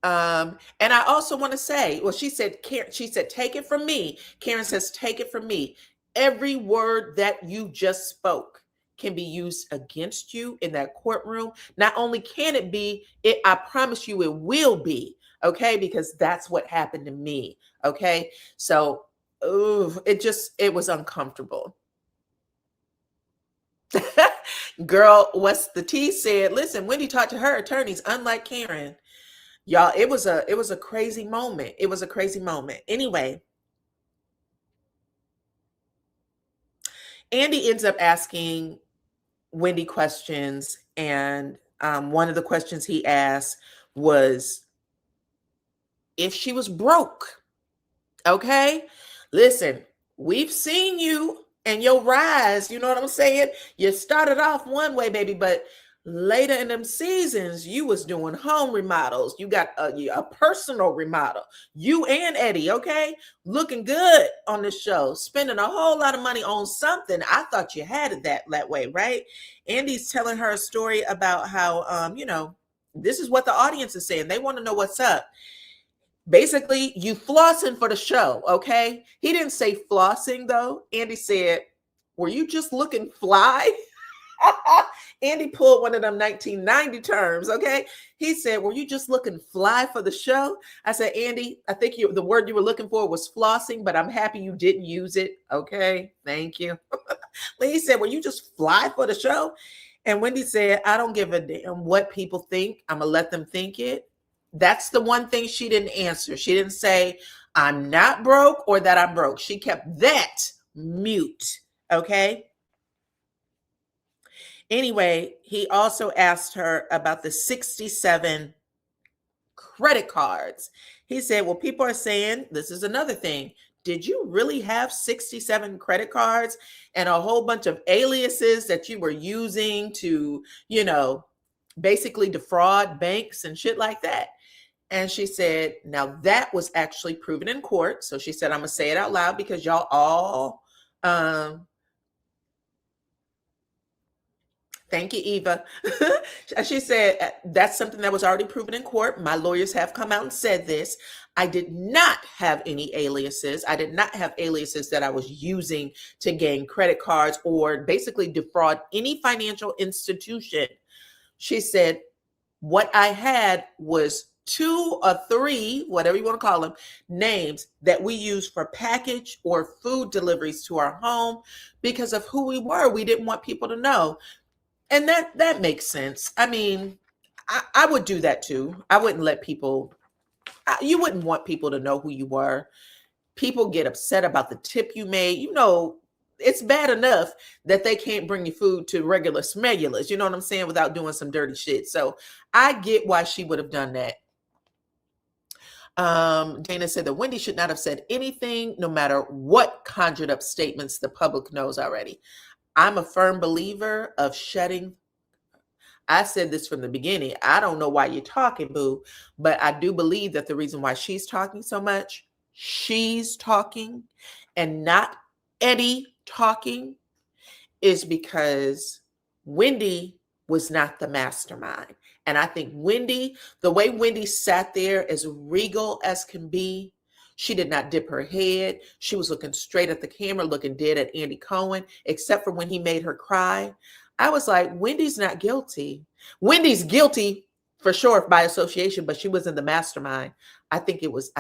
And I also want to say, well, she said, take it from me. Karen says, take it from me. Every word that you just spoke can be used against you in that courtroom. Not only can it be, I promise you it will be, okay? Because that's what happened to me, okay? So, it was uncomfortable. Girl, what's the tea said, listen, Wendy talked to her attorneys, unlike Karen. Y'all, it was a crazy moment. It was a crazy moment. Anyway, Andy ends up asking Wendy questions, and one of the questions he asked was if she was broke. Okay, listen, we've seen you and your rise. You know what I'm saying? You started off one way, baby, but later in them seasons, you was doing home remodels. You got a personal remodel. You and Eddie, okay? Looking good on the show. Spending a whole lot of money on something. I thought you had it that way, right? Andy's telling her a story about how, this is what the audience is saying. They want to know what's up. Basically, you flossing for the show, okay? He didn't say flossing, though. Andy said, were you just looking fly? Andy pulled one of them 1990 terms, okay? He said, were you just looking fly for the show? I said, Andy, I think the word you were looking for was flossing, but I'm happy you didn't use it, okay? Thank you. He said, were you just fly for the show? And Wendy said, I don't give a damn what people think. I'm going to let them think it. That's the one thing she didn't answer. She didn't say, I'm not broke or that I'm broke. She kept that mute, okay? Anyway, he also asked her about the 67 credit cards. He said, well, people are saying, this is another thing. Did you really have 67 credit cards and a whole bunch of aliases that you were using to, basically defraud banks and shit like that? And she said, now that was actually proven in court. So she said, I'm going to say it out loud because y'all all, thank you, Eva. She said, that's something that was already proven in court. My lawyers have come out and said this. I did not have any aliases. I did not have aliases that I was using to gain credit cards or basically defraud any financial institution. She said, what I had was 2 or 3, whatever you want to call them, names that we use for package or food deliveries to our home because of who we were. We didn't want people to know. And that makes sense. I mean, I would do that too. I wouldn't let people, you wouldn't want people to know who you were. People get upset about the tip you made. You know, it's bad enough that they can't bring you food to regular smegulars, you know what I'm saying, without doing some dirty shit. So I get why she would have done that. Dana said that Wendy should not have said anything, no matter what conjured up statements the public knows already. I'm a firm believer of shutting. I said this from the beginning. I don't know why you're talking, boo, but I do believe that the reason why she's talking so much, she's talking and not Eddie talking, is because Wendy was not the mastermind. And I think Wendy, the way Wendy sat there as regal as can be, she did not dip her head. She was looking straight at the camera, looking dead at Andy Cohen, except for when he made her cry. I was like, Wendy's not guilty. Wendy's guilty for sure by association, but she wasn't the mastermind. I think it was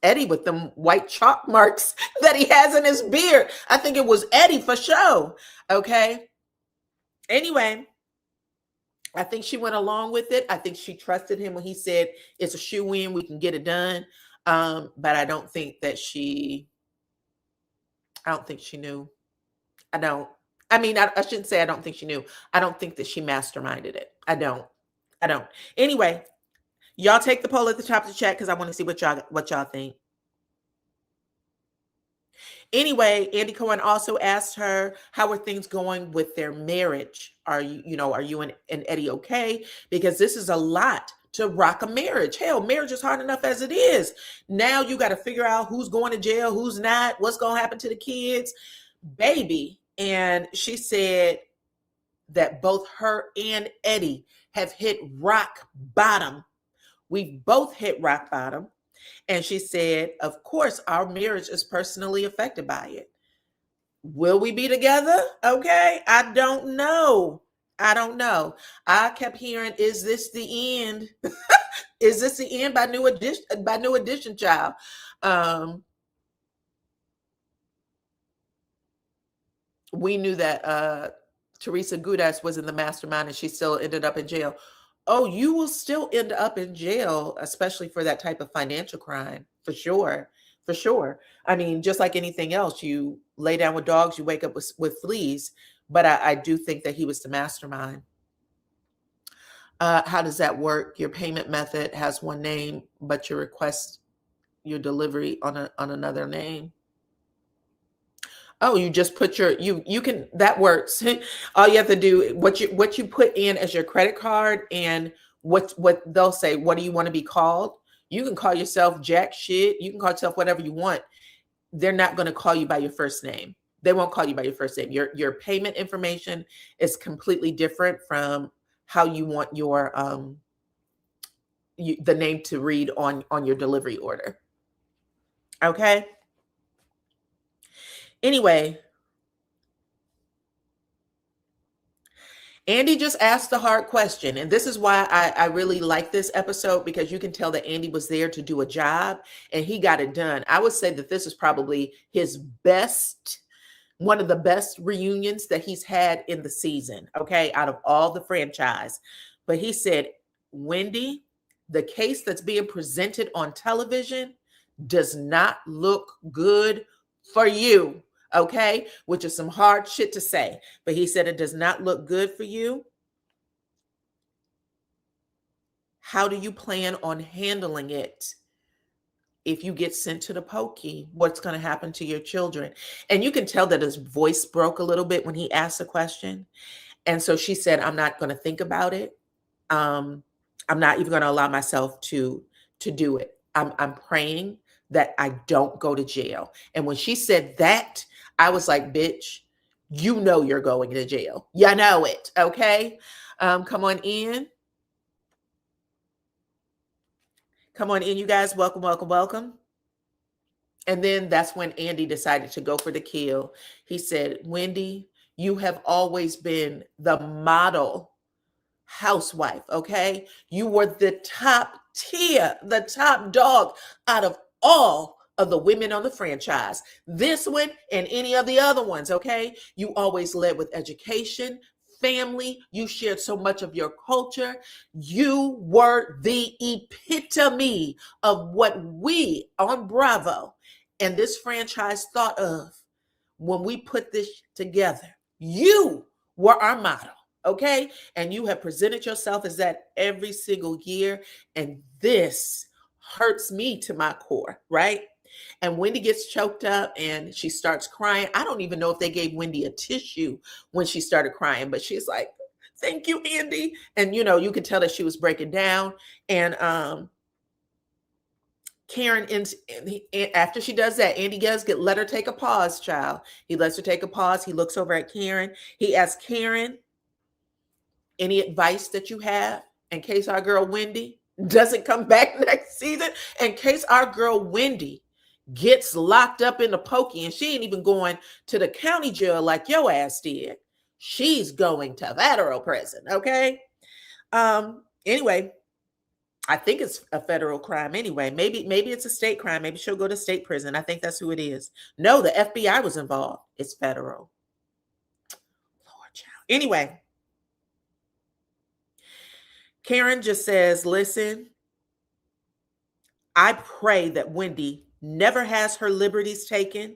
Eddie with them white chalk marks that he has in his beard. I think it was Eddie for sure. Okay. Anyway, I think she went along with it. I think she trusted him when he said it's a shoe-in, we can get it done. But I don't think she knew. I shouldn't say I don't think she knew. I don't think that she masterminded it. I don't. Anyway, y'all take the poll at the top of the chat because I want to see what y'all think. Anyway, Andy Cohen also asked her, how are things going with their marriage? Are you and Eddie okay? Because this is a lot to rock a marriage. Hell, marriage is hard enough as it is. Now you got to figure out who's going to jail, who's not, what's going to happen to the kids, baby. And she said that both her and Eddie have hit rock bottom. We've both hit rock bottom. And she said, of course, our marriage is personally affected by it. Will we be together? Okay. I don't know. I kept hearing, is this the end? Is this the end by New Edition, child? We knew that Teresa Gudas was in the mastermind and she still ended up in jail. Oh, you will still end up in jail, especially for that type of financial crime, for sure. I mean, just like anything else, you lay down with dogs, you wake up with fleas. But I do think that he was the mastermind. How does that work? Your payment method has one name, but you request your delivery on another name. Oh, you just put you can, that works. All you have to do, what you put in as your credit card and what they'll say, what do you want to be called? You can call yourself jack shit. You can call yourself whatever you want. They're not going to call you by your first name. They won't call you by your first name. Your payment information is completely different from how you want your the name to read on your delivery order. Okay. Anyway, Andy just asked the hard question. And this is why I really like this episode, because you can tell that Andy was there to do a job and he got it done. I would say that this is probably his best, one of the best reunions that he's had in the season, okay, out of all the franchise. But he said, Wendy, the case that's being presented on television does not look good for you. Okay, which is some hard shit to say, but he said it does not look good for you. How do you plan on handling it if you get sent to the pokey? What's going to happen to your children? And you can tell that his voice broke a little bit when he asked the question. And so she said, I'm not going to think about it. I'm not even going to allow myself to do it. I'm praying that I don't go to jail. And when she said that, I was like, bitch, you know you're going to jail. You know it, okay? Come on in. Come on in, you guys. Welcome. And then that's when Andy decided to go for the kill. He said, Wendy, you have always been the model housewife, okay? You were the top tier, the top dog out of all of the women on the franchise. This one and any of the other ones, okay? You always led with education, family. You shared so much of your culture. You were the epitome of what we on Bravo and this franchise thought of when we put this together. You were our model, okay? And you have presented yourself as that every single year. And this hurts me to my core, right? And Wendy gets choked up and she starts crying. I don't even know if they gave Wendy a tissue when she started crying, but she's like, thank you, Andy. And you could tell that she was breaking down. And Karen, after she does that, Andy does let her take a pause, child. He lets her take a pause. He looks over at Karen. He asks Karen, any advice that you have in case our girl Wendy doesn't come back next season? In case our girl Wendy gets locked up in the pokey and she ain't even going to the county jail like your ass did. She's going to federal prison, okay? Anyway, I think it's a federal crime anyway. Maybe it's a state crime. Maybe she'll go to state prison. I think that's who it is. No, the FBI was involved. It's federal. Lord child. Anyway, Karen just says, listen, I pray that Wendy never has her liberties taken.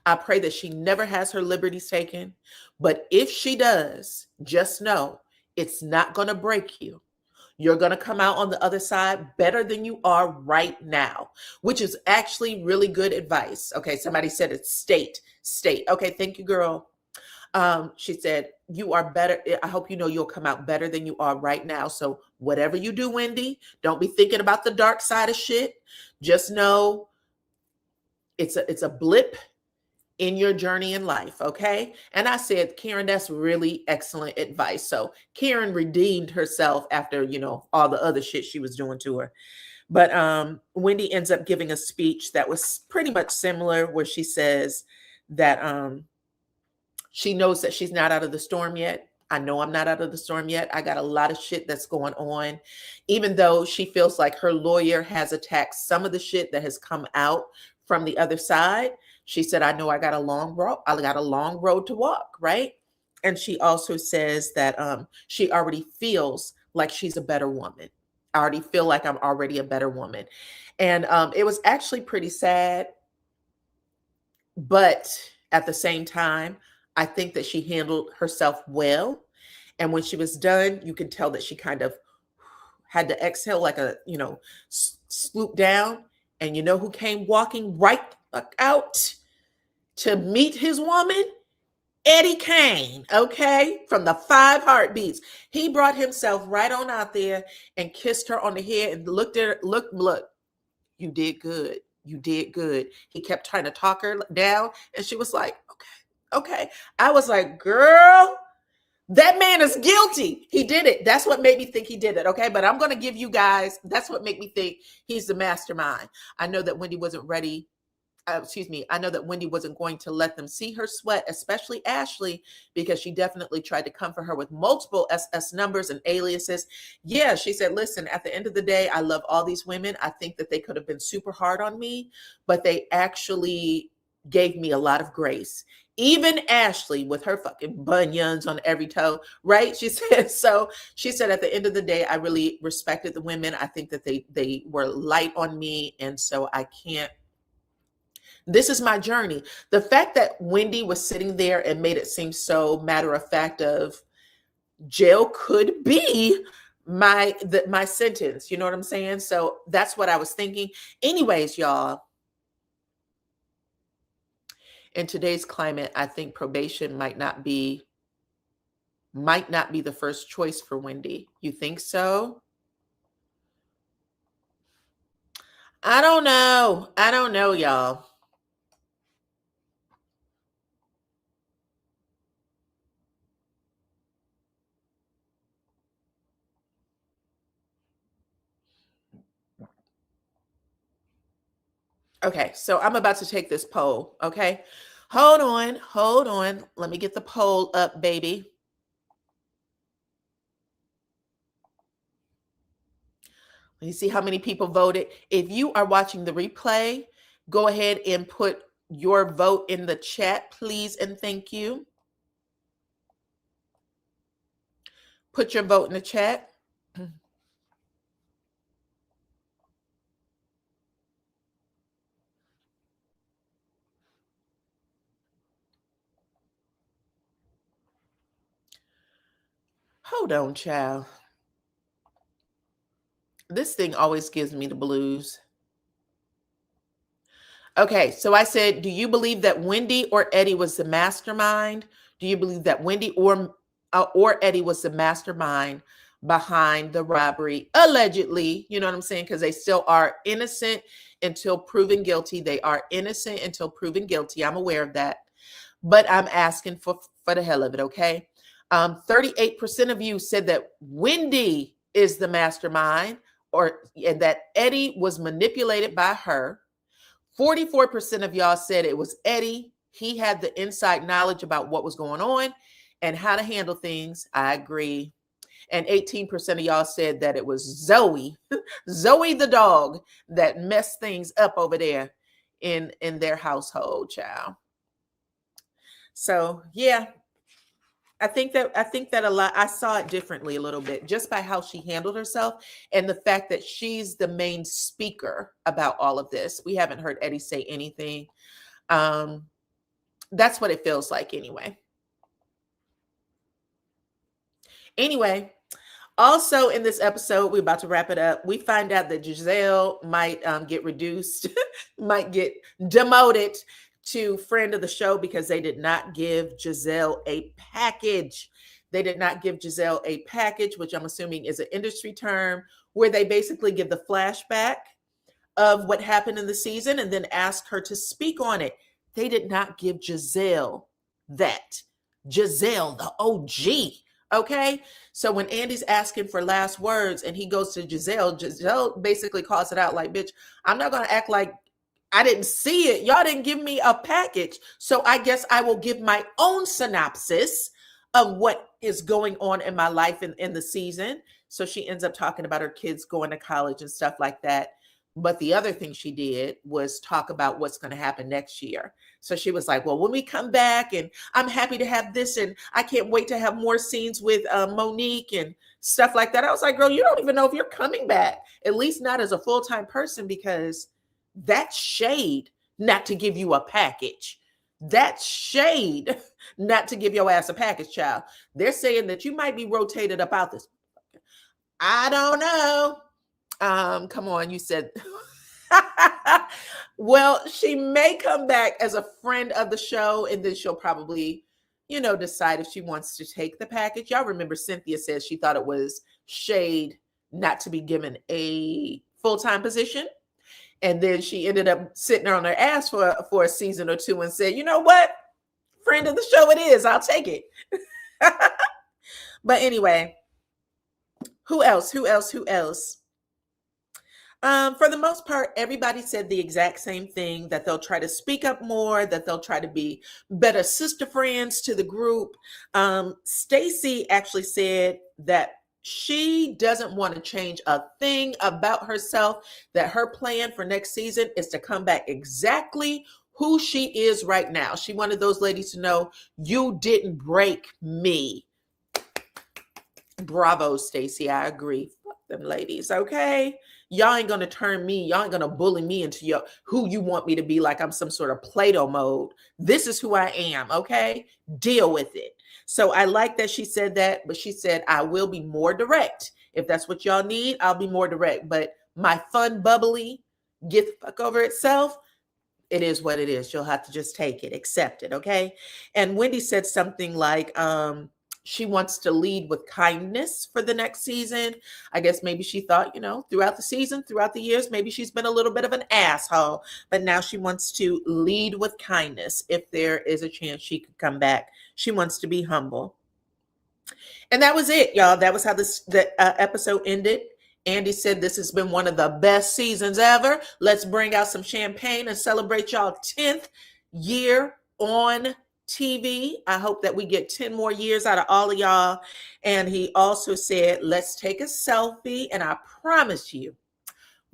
I pray that she never has her liberties taken. But if she does, just know it's not going to break you. You're going to come out on the other side better than you are right now, which is actually really good advice. Okay, somebody said it's state. Okay, thank you, girl. She said, you are better. I hope you know you'll come out better than you are right now. So whatever you do, Wendy, don't be thinking about the dark side of shit. Just know it's a blip in your journey in life, okay? And I said, Karen, that's really excellent advice. So Karen redeemed herself after, all the other shit she was doing to her. But Wendy ends up giving a speech that was pretty much similar, where she says that she knows that she's not out of the storm yet. I know I'm not out of the storm yet. I got a lot of shit that's going on. Even though she feels like her lawyer has attacked some of the shit that has come out from the other side, she said, I know I got a long road to walk, right? And she also says that she already feels like she's a better woman. I already feel like I'm already a better woman. And it was actually pretty sad. But at the same time, I think that she handled herself well. And when she was done, you could tell that she kind of had to exhale, like swoop down. And you know who came walking right out to meet his woman? Eddie Kane, okay? From the 5 Heartbeats. He brought himself right on out there and kissed her on the head and looked at her, look, you did good. You did good. He kept trying to talk her down, and she was like, okay. I was like, girl, that man is guilty. He did it. That's what made me think he did it, okay? But I'm going to give you guys, that's what made me think he's the mastermind. I know that Wendy wasn't ready. I know that Wendy wasn't going to let them see her sweat, especially Ashley, because she definitely tried to come for her with multiple SS numbers and aliases. Yeah, she said, listen, at the end of the day, I love all these women. I think that they could have been super hard on me, but they actually gave me a lot of grace. Even Ashley with her fucking bunions on every toe, right? She said, so she said, at the end of the day, I really respected the women. I think that they were light on me. And so I can't, this is my journey. The fact that Wendy was sitting there and made it seem so matter of fact of jail could be my sentence. You know what I'm saying? So that's what I was thinking. Anyways, y'all, in today's climate, I think probation might not be the first choice for Wendy. You think so? I don't know, y'all. Okay, so I'm about to take this poll, okay? Hold on. Let me get the poll up, baby. You see how many people voted. If you are watching the replay, go ahead and put your vote in the chat, please, and thank you. Put your vote in the chat. Hold on, child. This thing always gives me the blues. Okay, so I said, do you believe that Wendy or Eddie was the mastermind? Do you believe that Wendy or Eddie was the mastermind behind the robbery? Allegedly, you know what I'm saying? Because they still are innocent until proven guilty. They are innocent until proven guilty. I'm aware of that. But I'm asking for the hell of it, okay? 38% of you said that Wendy is the mastermind, and that Eddie was manipulated by her. 44% of y'all said it was Eddie. He had the inside knowledge about what was going on and how to handle things. I agree. And 18% of y'all said that it was Zoe, Zoe the dog, that messed things up over there in their household, child. So yeah, I think that a lot, I saw it differently a little bit just by how she handled herself and the fact that she's the main speaker about all of this. We haven't heard Eddie say anything. That's what it feels like anyway. Anyway, also in this episode, we're about to wrap it up. We find out that Giselle might get reduced, might get demoted to friend of the show because they did not give Giselle a package. They did not give Giselle a package, which I'm assuming is an industry term, where they basically give the flashback of what happened in the season and then ask her to speak on it. They did not give Giselle that. Giselle, the OG. Okay. So when Andy's asking for last words and he goes to Giselle, Giselle basically calls it out like, bitch, I'm not going to act like I didn't see it. Y'all didn't give me a package. So I guess I will give my own synopsis of what is going on in my life in the season. So she ends up talking about her kids going to college and stuff like that. But the other thing she did was talk about what's going to happen next year. So she was like, well, when we come back, and I'm happy to have this, and I can't wait to have more scenes with Monique and stuff like that. I was like, girl, you don't even know if you're coming back, at least not as a full-time person, because that's shade not to give you a package. That's shade not to give your ass a package, child. They're saying that you might be rotated about this. I don't know. Come on, you said. Well, she may come back as a friend of the show, and then she'll probably, decide if she wants to take the package. Y'all remember Cynthia says she thought it was shade not to be given a full-time position. And then she ended up sitting on her ass for a season or two and said, you know what? Friend of the show it is. I'll take it. But anyway, who else? For the most part, everybody said the exact same thing, that they'll try to speak up more, that they'll try to be better sister friends to the group. Stacy actually said that she doesn't want to change a thing about herself, that her plan for next season is to come back exactly who she is right now. She wanted those ladies to know, you didn't break me. Bravo, Stacy. I agree. Fuck them ladies, okay? Y'all ain't gonna turn me, y'all ain't gonna bully me into who you want me to be, like I'm some sort of Play-Doh mode. This is who I am, okay? Deal with it. So I like that she said that, but she said, I will be more direct. If that's what y'all need, I'll be more direct. But my fun, bubbly, get the fuck over itself, it is what it is. You'll have to just take it, accept it, okay? And Wendy said something like, she wants to lead with kindness for the next season. I guess maybe she thought, throughout the season, throughout the years, maybe she's been a little bit of an asshole, but now she wants to lead with kindness. If there is a chance she could come back, she wants to be humble. And that was it, y'all. That was how the episode ended. Andy said this has been one of the best seasons ever. Let's bring out some champagne and celebrate y'all 10th year on TV. I hope that we get 10 more years out of all of y'all. And he also said, let's take a selfie. And I promise you,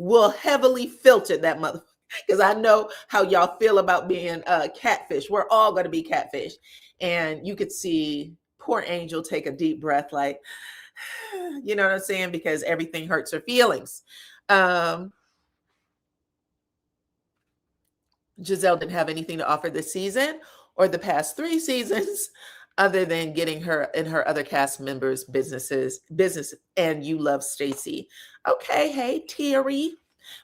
will heavily filter that mother, because I know how y'all feel about being catfish. We're all going to be catfish. And you could see poor Angel take a deep breath, like, you know what I'm saying? Because everything hurts her feelings. Giselle didn't have anything to offer this season or the past 3 seasons other than getting her and her other cast members business, and you love Stacy. Okay, hey Terry.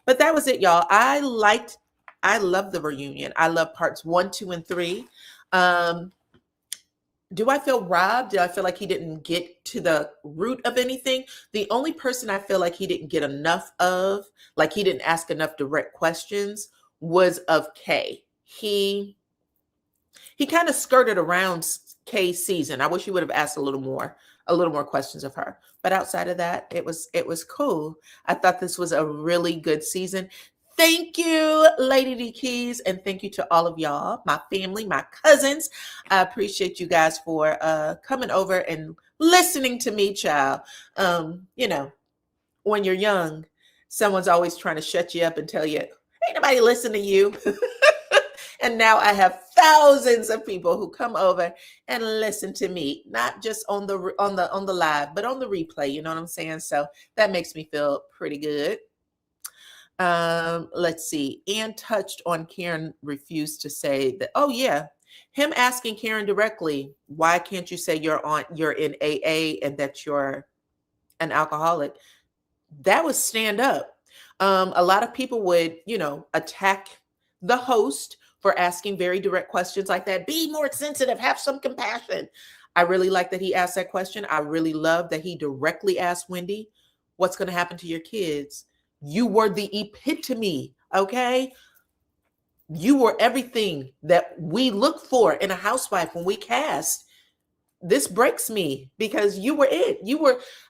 But that was it, y'all. I love the reunion. I love parts 1, 2, and 3. Do I feel robbed? Do I feel like he didn't get to the root of anything? The only person I feel like he didn't get enough of, like he didn't ask enough direct questions, was of Kay. He kind of skirted around Kay's season. I wish he would have asked a little more questions of her. But outside of that, it was cool. I thought this was a really good season. Thank you, Lady D Keys, and thank you to all of y'all, my family, my cousins. I appreciate you guys for coming over and listening to me, child. You know, when you're young, someone's always trying to shut you up and tell you, ain't nobody listen to you. And now I have thousands of people who come over and listen to me, not just on the live, but on the replay. You know what I'm saying? So that makes me feel pretty good. Let's see. Ann touched on Karen refused to say that. Oh yeah, him asking Karen directly, why can't you say you're in AA and that you're an alcoholic? That was stand up. A lot of people would, attack the host for asking very direct questions like that. Be more sensitive, have some compassion. I really like that he asked that question. I really love that he directly asked Wendy, what's going to happen to your kids? You were the epitome, okay? You were everything that we look for in a housewife when we cast. This breaks me because you were it.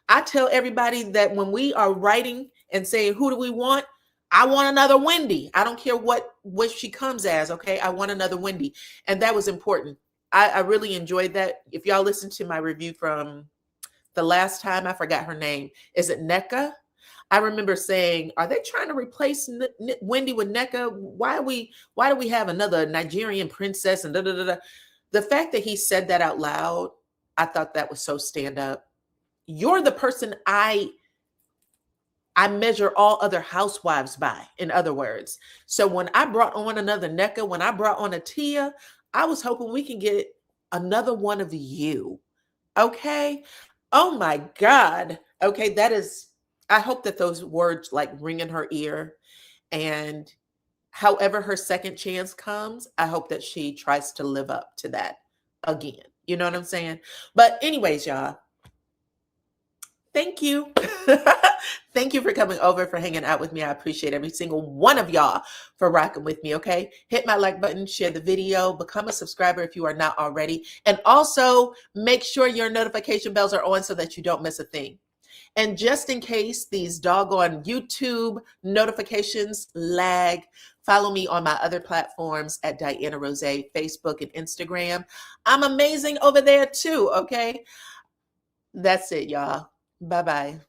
I tell everybody that when we are writing and saying, who do we want? I want another Wendy. I don't care what she comes as, okay? I want another Wendy. And that was important. I really enjoyed that. If y'all listen to my review from the last time, I forgot her name. Is it Nneka? I remember saying, are they trying to replace Wendy with Nneka? Why do we have another Nigerian princess and da da da da? The fact that he said that out loud, I thought that was so stand up. You're the person I measure all other housewives by, in other words. So when I brought on another Nneka, when I brought on a Tia, I was hoping we can get another one of you. Okay? Oh my God. Okay, I hope that those words like ring in her ear, and however her second chance comes, I hope that she tries to live up to that again. You know what I'm saying? But anyways, y'all, thank you. Thank you for coming over, for hanging out with me. I appreciate every single one of y'all for rocking with me, okay? Hit my like button, share the video, become a subscriber if you are not already, and also make sure your notification bells are on so that you don't miss a thing. And just in case these doggone YouTube notifications lag, follow me on my other platforms at DYANAROZAY, Facebook and Instagram. I'm amazing over there too, okay? That's it, y'all. Bye-bye.